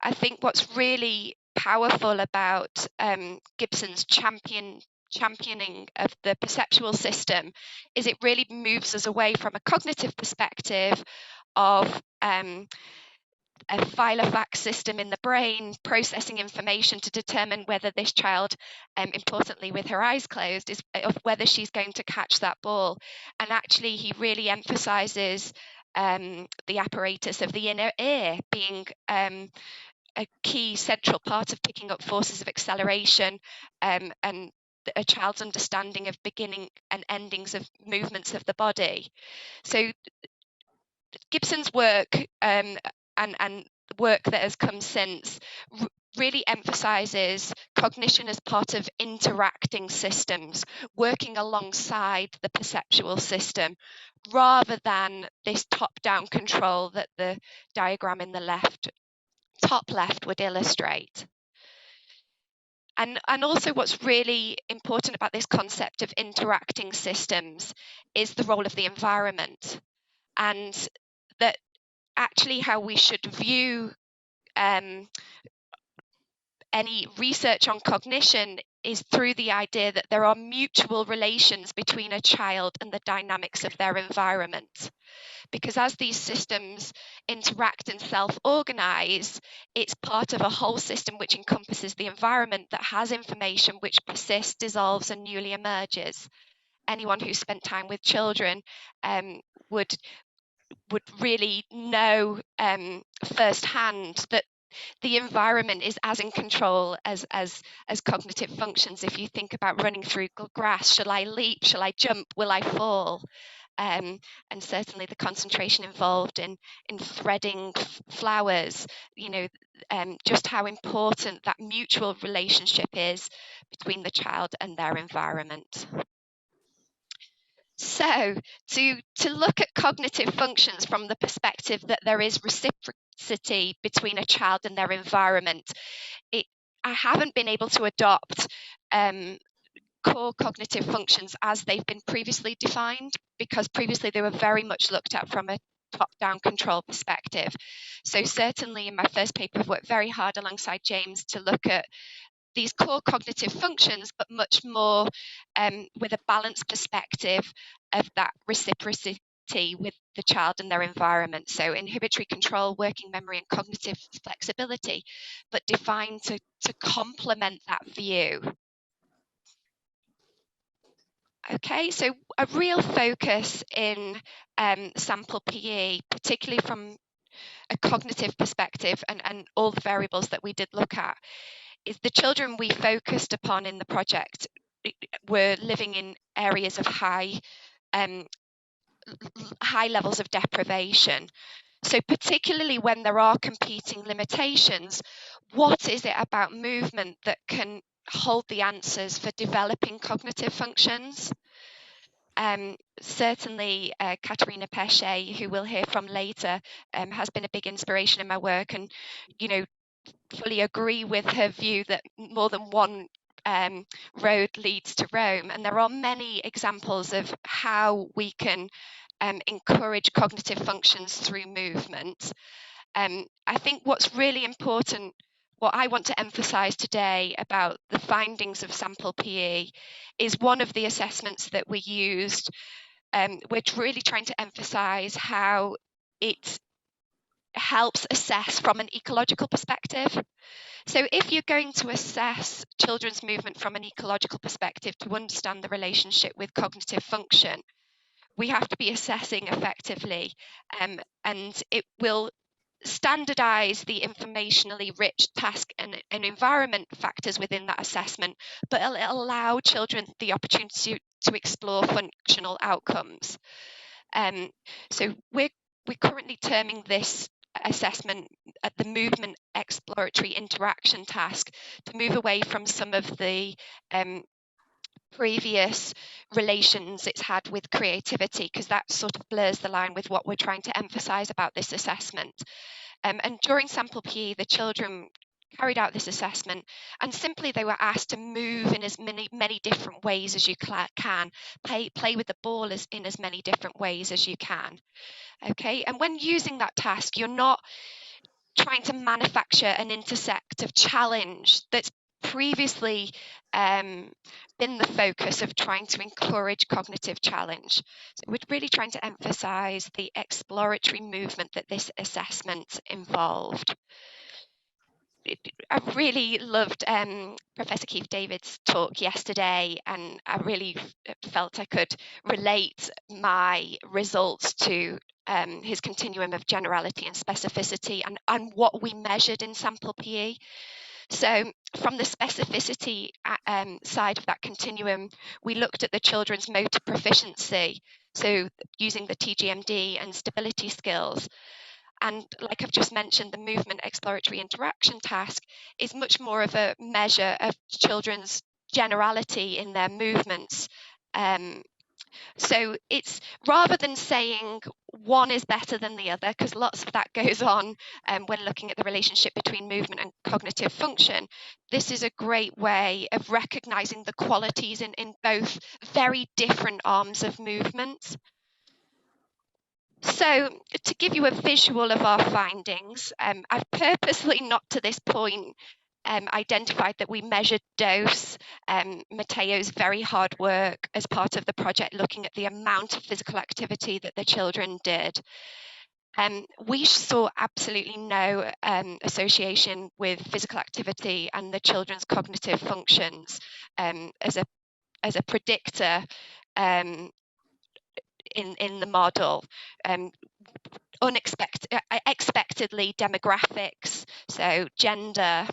I think what's really powerful about Gibson's championing of the perceptual system is it really moves us away from a cognitive perspective of a filofax system in the brain processing information to determine whether this child, importantly with her eyes closed, is of whether she's going to catch that ball. And actually he really emphasizes the apparatus of the inner ear being a key central part of picking up forces of acceleration and a child's understanding of beginning and endings of movements of the body. So Gibson's work and work that has come since really emphasizes cognition as part of interacting systems, working alongside the perceptual system, rather than this top-down control that the diagram in the top left would illustrate. And also what's really important about this concept of interacting systems is the role of the environment, and that actually how we should view any research on cognition is through the idea that there are mutual relations between a child and the dynamics of their environment. Because as these systems interact and self-organize, it's part of a whole system which encompasses the environment that has information which persists, dissolves, and newly emerges. Anyone who's spent time with children would really know firsthand that the environment is as in control as cognitive functions. If you think about running through grass, shall I leap, shall I jump, will I fall? And certainly the concentration involved in threading flowers, just how important that mutual relationship is between the child and their environment. So to look at cognitive functions from the perspective that there is reciprocity between a child and their environment, I haven't been able to adopt core cognitive functions as they've been previously defined, because previously they were very much looked at from a top-down control perspective. So certainly in my first paper, I've worked very hard alongside James to look at these core cognitive functions, but much more with a balanced perspective of that reciprocity with the child and their environment. So inhibitory control, working memory, and cognitive flexibility, but defined to complement that view. Okay, so a real focus in sample PE, particularly from a cognitive perspective and all the variables that we did look at, is the children we focused upon in the project were living in areas of high levels of deprivation. So particularly when there are competing limitations, what is it about movement that can hold the answers for developing cognitive functions? Certainly Caterina Pesce, who we'll hear from later, has been a big inspiration in my work, and fully agree with her view that more than one road leads to Rome, and there are many examples of how we can encourage cognitive functions through movement. I think what's really important, what I want to emphasize today about the findings of sample PE, is one of the assessments that we used. We're really trying to emphasize how it helps assess from an ecological perspective. So if you're going to assess children's movement from an ecological perspective to understand the relationship with cognitive function, we have to be assessing effectively, and it will standardize the informationally rich task and environment factors within that assessment, but it'll allow children the opportunity to explore functional outcomes. So we're currently terming this assessment at the movement exploratory interaction task, to move away from some of the previous relations it's had with creativity, because that sort of blurs the line with what we're trying to emphasize about this assessment. And during sample PE, the children carried out this assessment, and simply they were asked to move in as many different ways as you can, play with the ball in as many different ways as you can. Okay, and when using that task, you're not trying to manufacture an intersective challenge that's previously been the focus of trying to encourage cognitive challenge. So we're really trying to emphasize the exploratory movement that this assessment involved. I really loved Professor Keith Davies' talk yesterday, and I really felt I could relate my results to his continuum of generality and specificity and what we measured in sample PE. So from the specificity side of that continuum, we looked at the children's motor proficiency, so using the TGMD and stability skills. And like I've just mentioned, the movement exploratory interaction task is much more of a measure of children's generality in their movements. So it's rather than saying one is better than the other, because lots of that goes on when looking at the relationship between movement and cognitive function, this is a great way of recognizing the qualities in both very different arms of movement. So to give you a visual of our findings, I've purposely not to this point identified that we measured dose, Matteo's very hard work as part of the project, looking at the amount of physical activity that the children did. We saw absolutely no association with physical activity and the children's cognitive functions as a predictor in the model. Expectedly demographics, so gender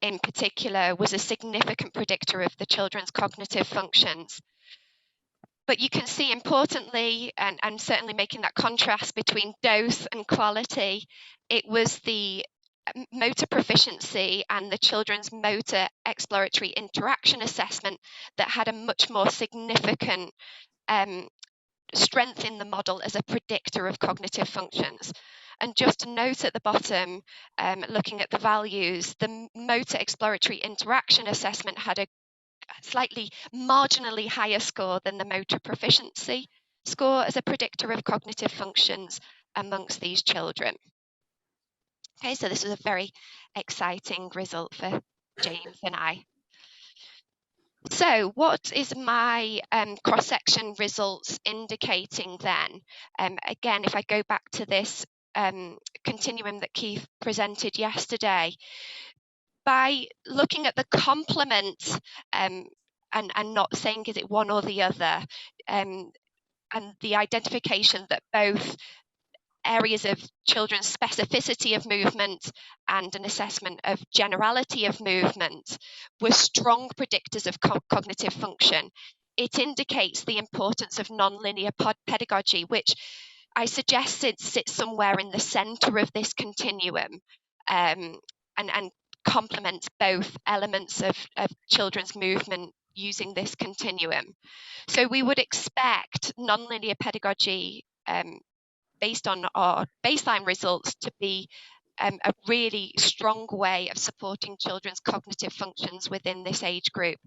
in particular, was a significant predictor of the children's cognitive functions. But you can see importantly, and certainly making that contrast between dose and quality, it was the motor proficiency and the children's motor exploratory interaction assessment that had a much more significant strength in the model as a predictor of cognitive functions. And just a note at the bottom, looking at the values, the motor exploratory interaction assessment had a slightly marginally higher score than the motor proficiency score as a predictor of cognitive functions amongst these children. Okay, so this was a very exciting result for James and I. So what is my cross-section results indicating then? Again, if I go back to this continuum that Keith presented yesterday, by looking at the complement and not saying is it one or the other, and the identification that both areas of children's specificity of movement and an assessment of generality of movement were strong predictors of cognitive function. It indicates the importance of nonlinear pedagogy, which I suggest sits somewhere in the center of this continuum and complements both elements of children's movement using this continuum. So we would expect nonlinear pedagogy based on our baseline results to be a really strong way of supporting children's cognitive functions within this age group.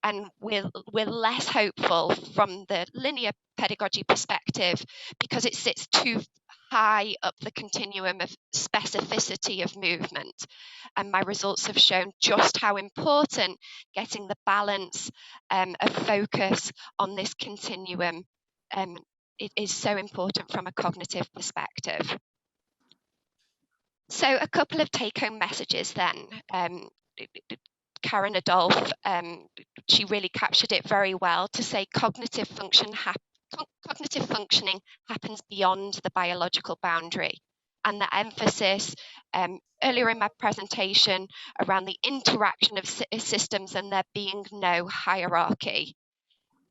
And we're less hopeful from the linear pedagogy perspective because it sits too high up the continuum of specificity of movement. And my results have shown just how important getting the balance of focus on this continuum it is so important from a cognitive perspective. So a couple of take-home messages then. Karen Adolph, she really captured it very well to say cognitive functioning happens beyond the biological boundary. And the emphasis earlier in my presentation around the interaction of systems and there being no hierarchy.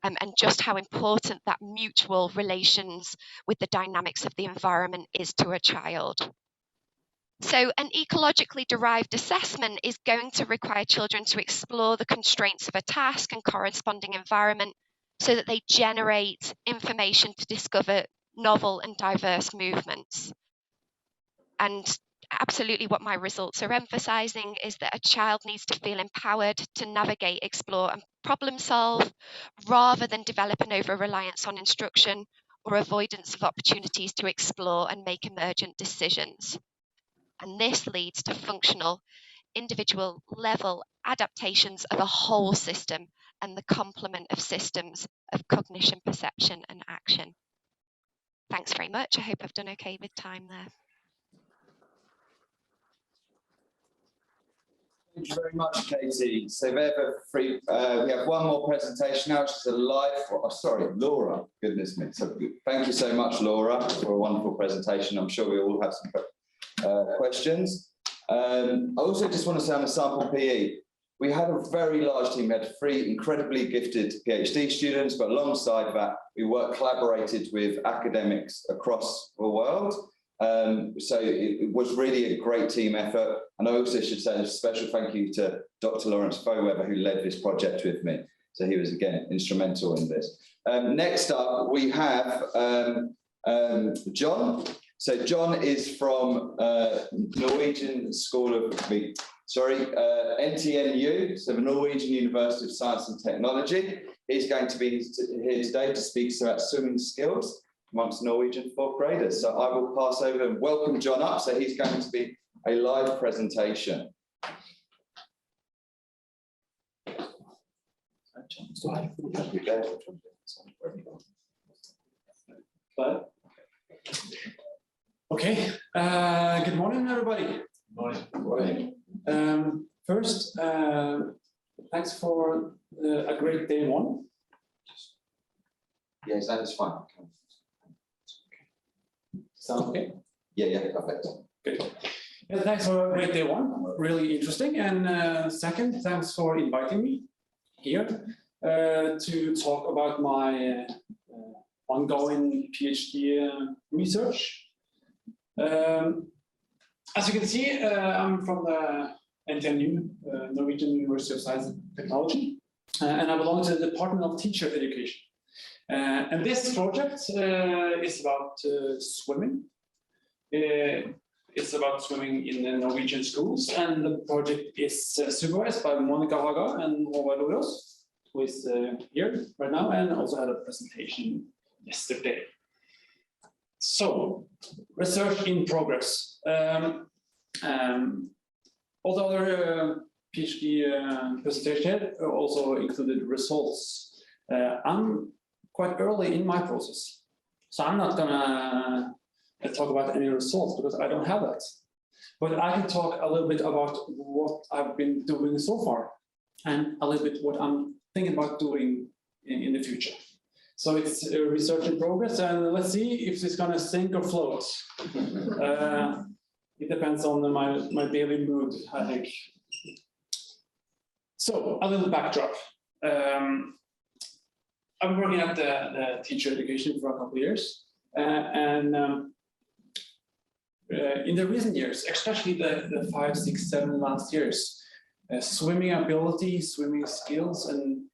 And just how important that mutual relations with the dynamics of the environment is to a child. So an ecologically derived assessment is going to require children to explore the constraints of a task and corresponding environment so that they generate information to discover novel and diverse movements. And absolutely what my results are emphasizing is that a child needs to feel empowered to navigate, explore and problem solve, rather than develop an over-reliance on instruction or avoidance of opportunities to explore and make emergent decisions. And this leads to functional, individual level adaptations of a whole system and the complement of systems of cognition, perception and action. Thanks very much. I hope I've done okay with time there. Thank you very much, Katie. So we have one more presentation now, which is a live, Laura, goodness me. So thank you so much, Laura, for a wonderful presentation. I'm sure we all have some questions. I also just want to say on the sample PE, we had a very large team. We had 3 incredibly gifted PhD students, but alongside that, we collaborated with academics across the world. So it was really a great team effort. And I also should say a special thank you to Dr. Lawrence Foweber, who led this project with me. So he was, again, instrumental in this. Next up, we have John. So John is from Norwegian School of, NTNU, so the Norwegian University of Science and Technology. He's going to be here today to speak about swimming skills amongst Norwegian 4th graders. So I will pass over and welcome John up. So he's going to be a live presentation. Okay, good morning, everybody. Good morning. First, thanks for a great day 1. Yes, that is fine. Sound okay? Yeah, perfect. Good. Yeah, thanks for a great day 1. Really interesting. And second, thanks for inviting me here to talk about my ongoing PhD research. As you can see, I'm from the NTNU, Norwegian University of Science and Technology, and I belong to the Department of Teacher Education. And this project is about swimming. It's about swimming in the Norwegian schools, and the project is supervised by Monica Haga and Håvard Loros, who is here right now, and also had a presentation yesterday. So, research in progress. All the other PhD presentation also included results. I'm quite early in my process, so I'm not gonna talk about any results because I don't have that. But I can talk a little bit about what I've been doing so far and a little bit what I'm thinking about doing in the future. So it's research in progress, and let's see if it's gonna sink or float. It depends on my daily mood, I think. So a little backdrop. I'm working at the teacher education for a couple of years, and in the recent years, especially the 5, 6, 7 last years, swimming ability, swimming skills, and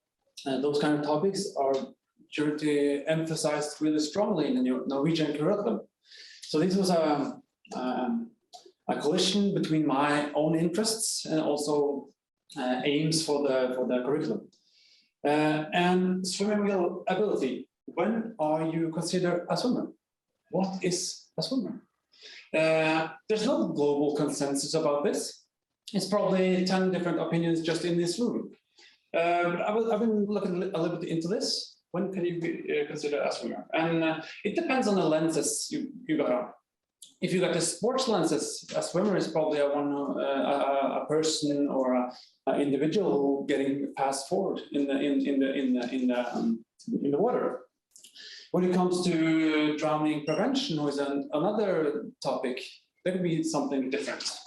those kind of topics are emphasized really strongly in the Norwegian curriculum. So this was a collision between my own interests and also aims for the curriculum. And swimming ability. When are you considered a swimmer? What is a swimmer? There's no global consensus about this. It's probably 10 different opinions just in this room. But I've been looking a little bit into this. When can you be considered a swimmer? And it depends on the lenses you got on. If you got the sports lenses, a swimmer is probably a person or an individual getting passed forward in the water. When it comes to drowning prevention, which is another topic, that could be something different.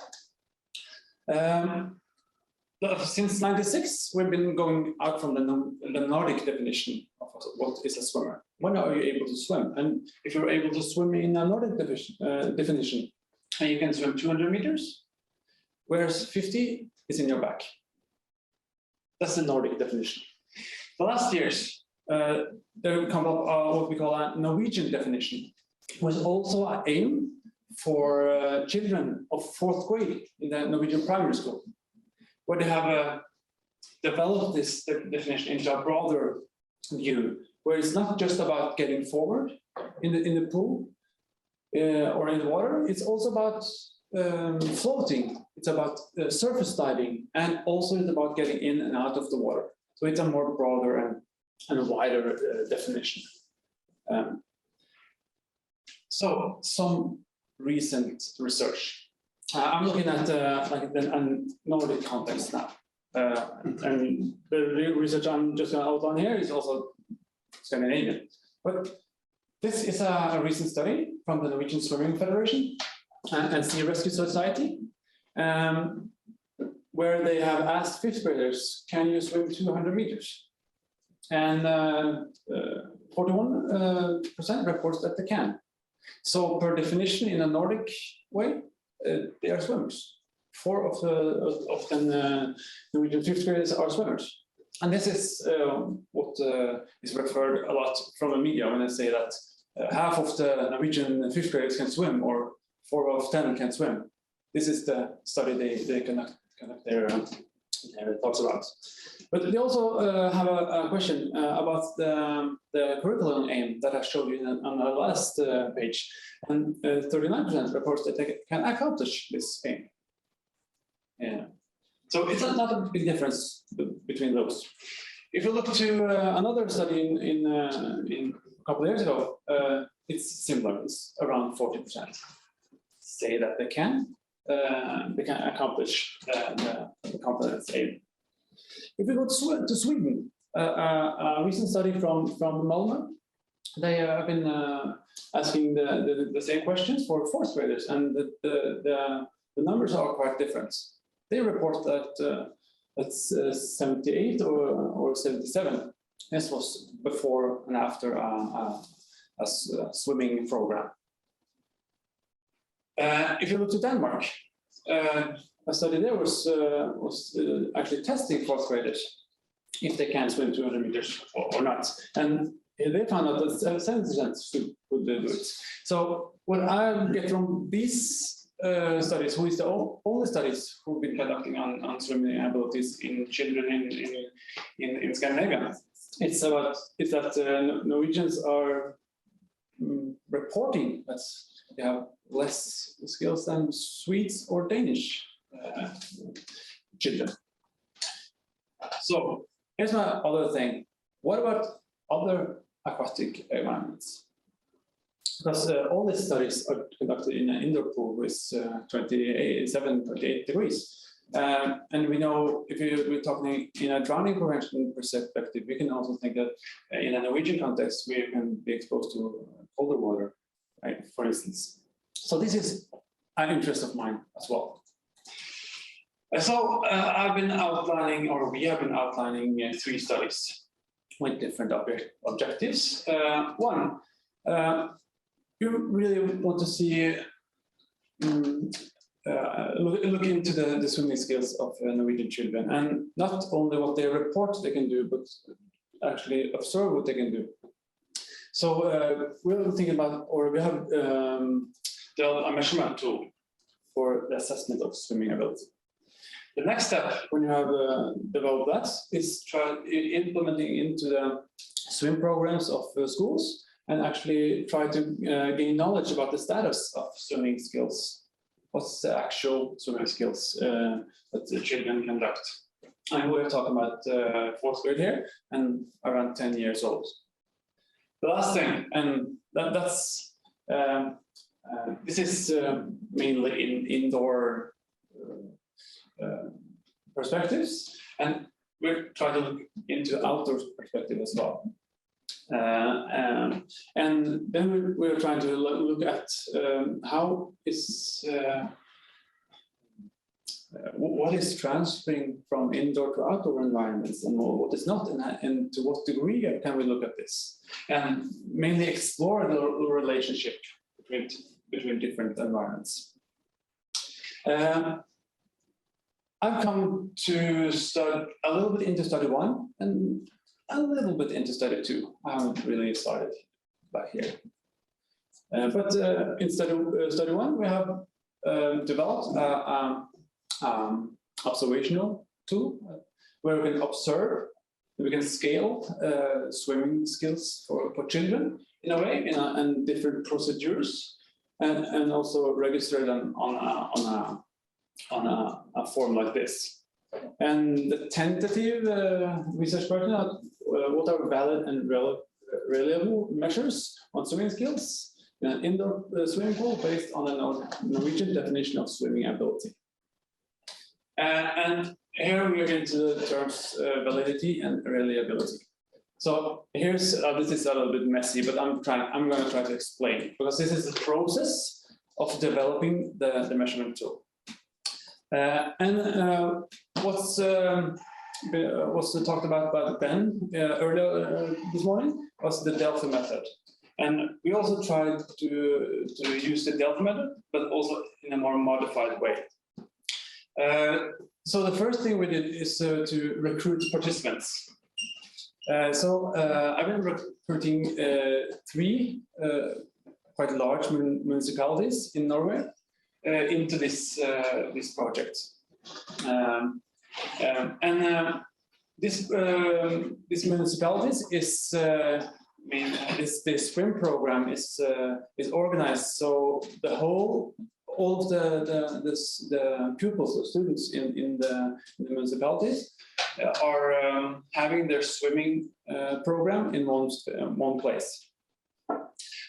Since '96, we've been going out from the Nordic definition of what is a swimmer. When are you able to swim? And if you're able to swim in a Nordic definition, you can swim 200 meters, whereas 50 is in your back. That's the Nordic definition. The last years, there come up what we call a Norwegian definition, was also an aim for children of 4th grade in the Norwegian primary school, where they have developed this definition into a broader view, where it's not just about getting forward in the pool or in the water, it's also about floating, it's about surface diving, and also it's about getting in and out of the water. So it's a more broader and wider definition. So some recent research. I'm looking at like a Nordic context now. And the research I'm just going to outline here is also Scandinavian. But this is a recent study from the Norwegian Swimming Federation and Sea Rescue Society, where they have asked 5th graders, can you swim 200 meters? And 41% reports that they can. So per definition, in a Nordic way, they are swimmers. 4 of the Norwegian 5th graders are swimmers. And this is what is referred a lot from the media when they say that half of the Norwegian 5th graders can swim, or 4 out of 10 can swim. This is the study they conduct their thoughts about. But they also have a question about the curriculum aim that I showed you on the last page. And 39% reports that they can accomplish this aim. Yeah. So it's not a big difference between those. If you look to another study in a couple of years ago, it's similar. It's around 40% say that they can accomplish the competence aim. If we go to Sweden, a recent study from Malmö, they have been asking the same questions for 4th graders, and the numbers are quite different. They report that it's 78 or 77. This was before and after a swimming program. If you look to Denmark, a study there was actually testing 4th graders if they can swim 200 meters or not. And they found out that 70% would do it. So what I get from these studies, who is the only studies who've been conducting on swimming abilities in children in Scandinavia, it's that Norwegians are reporting that they have less skills than Swedes or Danish children. So here's my other thing. What about other aquatic environments? Because all these studies are conducted in an indoor pool with 28 degrees. And we know if we're talking in a drowning prevention perspective, we can also think that in a Norwegian context, we can be exposed to colder water, right, for instance. So this is an interest of mine as well. So I've been outlining, or we have been outlining 3 studies with different objectives. One, you really want to see, look into the swimming skills of Norwegian children, and not only what they report they can do, but actually observe what they can do. So we're thinking about, or we have a measurement tool for the assessment of swimming ability. The next step, when you have developed that, is implementing into the swim programs of schools, and actually try to gain knowledge about the status of swimming skills. What's the actual swimming skills that the children conduct? And we're talking about 4th grade here, and around 10 years old. The last thing, and that's this is mainly in indoor perspectives, and we're trying to look into outdoor perspective as well. And then we're trying to look at how is what is transferring from indoor to outdoor environments, and what is not, and to what degree can we look at this, and mainly explore the relationship between different environments. I've come to study a little bit into study 1 and a little bit into study 2. I haven't really started back here. But in study one, we have developed observational tool where we can observe, we can scale swimming skills for children in a way, and different procedures, and also register them on a form like this. And the tentative research partner, what are valid and reliable measures on swimming skills in an indoor swimming pool based on a Norwegian definition of swimming ability. And here we are into the terms validity and reliability. So here's this is a little bit messy, but I'm going to try to explain, because this is the process of developing the measurement tool. What's talked about by Ben earlier this morning was the Delphi method. And we also tried to use the Delphi method, but also in a more modified way. So the first thing we did is to recruit participants. I've been recruiting 3 quite large municipalities in Norway into this project. This municipalities is this swim program is organized so all of the pupils, the students in the municipalities are having their swimming program in one place.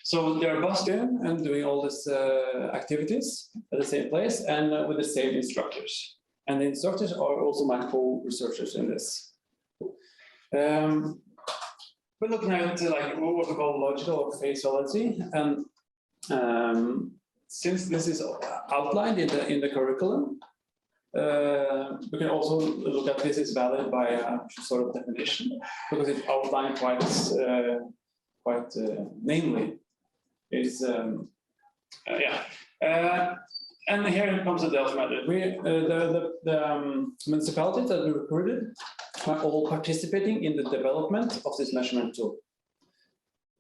So they're bussed in and doing all these activities at the same place and with the same instructors. And the instructors are also my co-researchers in this. We're looking at like what we call logical or face validity, and since this is outlined in the curriculum, we can also look at this is valid by a sort of definition, because it's outlined quite namely. It's and here comes the Delphi method. The municipalities that we recruited are all participating in the development of this measurement tool.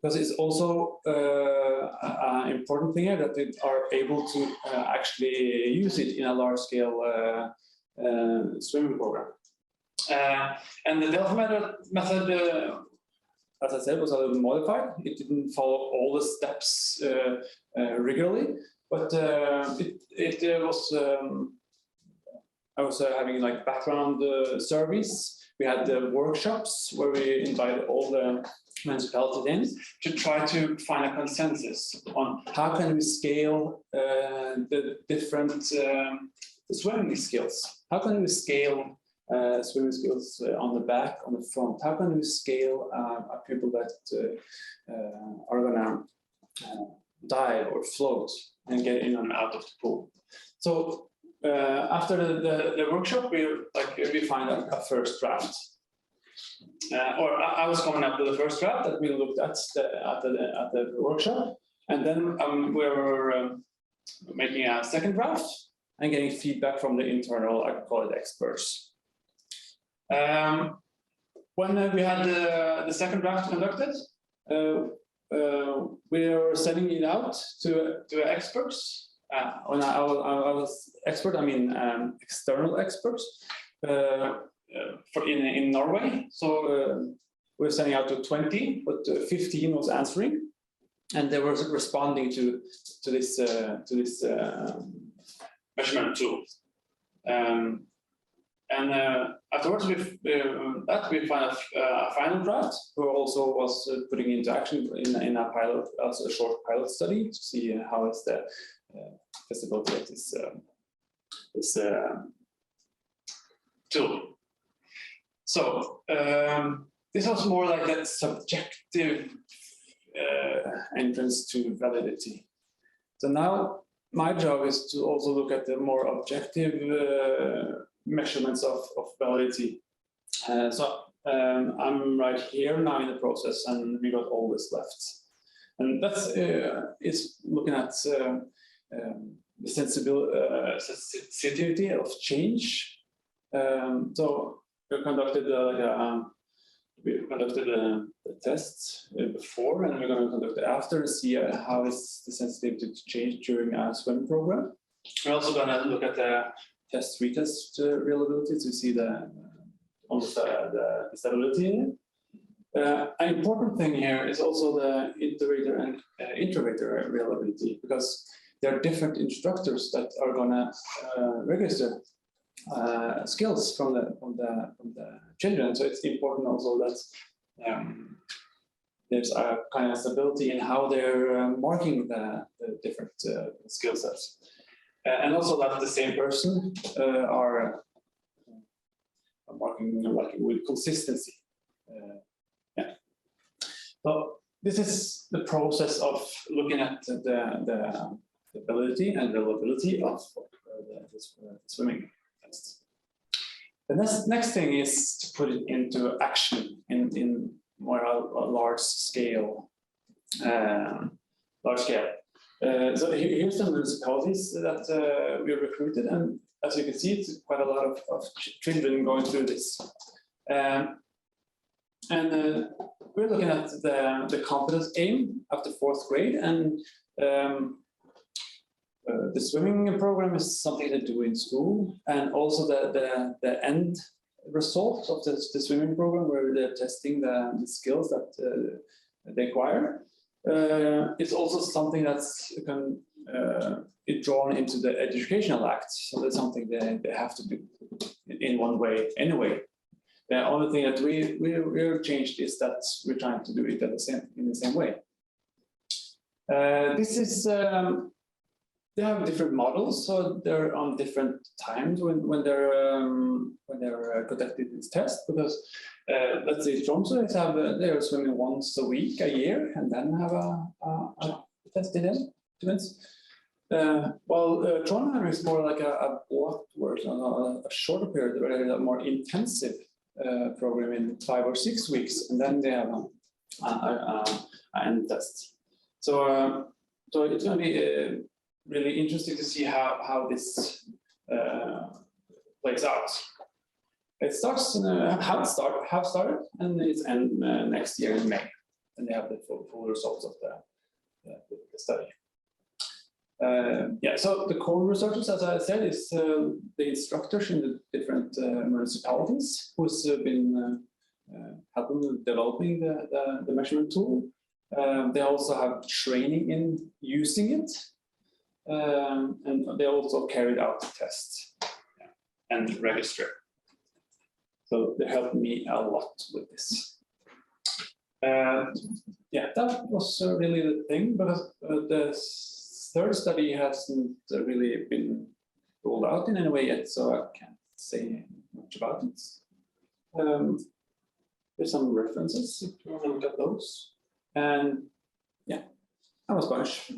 Because it's also an important thing here that they are able to actually use it in a large-scale swimming program. And the Delphi method, as I said, was a little modified. It didn't follow all the steps regularly, but it was. I was having like background surveys. We had the workshops where we invited all the municipalities in to try to find a consensus on how can we scale the different swimming skills. How can we scale swimming skills on the back, on the front? How can we scale people that are gonna dive or float and get in and out of the pool? So after the workshop, we find a first draft. Or I was coming up with the first draft that we looked at the workshop, and then we were making a second draft and getting feedback from the internal, I call it experts. When we had the second draft conducted, we were sending it out to experts. When I was expert, I mean external experts in Norway. So we're sending out to 20, but 15 was answering, and they were responding to this measurement tool. And afterwards, we find a final draft, who also was putting into action in a pilot, also a short pilot study to see how is the feasibility of this tool. So this was more like that subjective entrance to validity. So now my job is to also look at the more objective measurements of validity. I'm right here now in the process, and we got all this left. And that's is looking at the sensitivity of change. So we conducted we conducted the tests before, and we're going to conduct it after and see how is the sensitivity to change during our swim program. We're also going to look at the retest reliability to see the stability in it. An important thing here is also the integrator and introverter reliability, because there are different instructors that are going to register skills from the children. So it's important also that there's a kind of stability in how they're marking the different skill sets, and also that the same person are marking with consistency. So this is the process of looking at the ability and reliability of the swimming tests. The next thing is to put it into action in more large scale. So here's the municipalities that we recruited, and as you can see, it's quite a lot of children going through this. We're looking at the competence aim after 4th grade, and the swimming program is something they do in school, and also the end result of the swimming program, where they're testing the skills that they acquire. It's also something that's drawn into the Educational Act, so that's something they have to do in one way anyway. The only thing that we're changed is that we're trying to do it in the same way. This is they have different models, so they're on different times when they're conducting this test. Because let's say Tromsø they're swimming once a week, a year, and then have a test in events. While Trondheim is more like a block work on a shorter period, where a more intensive program in 5 or 6 weeks, and then they have an end test. So it's going to be really interesting to see how this plays out. It starts have started, and it's end next year in May, and they have the full results of the study. So the core researchers, as I said, is the instructors in the different municipalities who's been helping with developing the measurement tool. They also have training in using it, and they also carried out the tests and register. So they helped me a lot with this. That was really the thing, because the third study hasn't really been rolled out in any way yet, so I can't say much about it. There's some references if you want to look at those. And that was Spanish.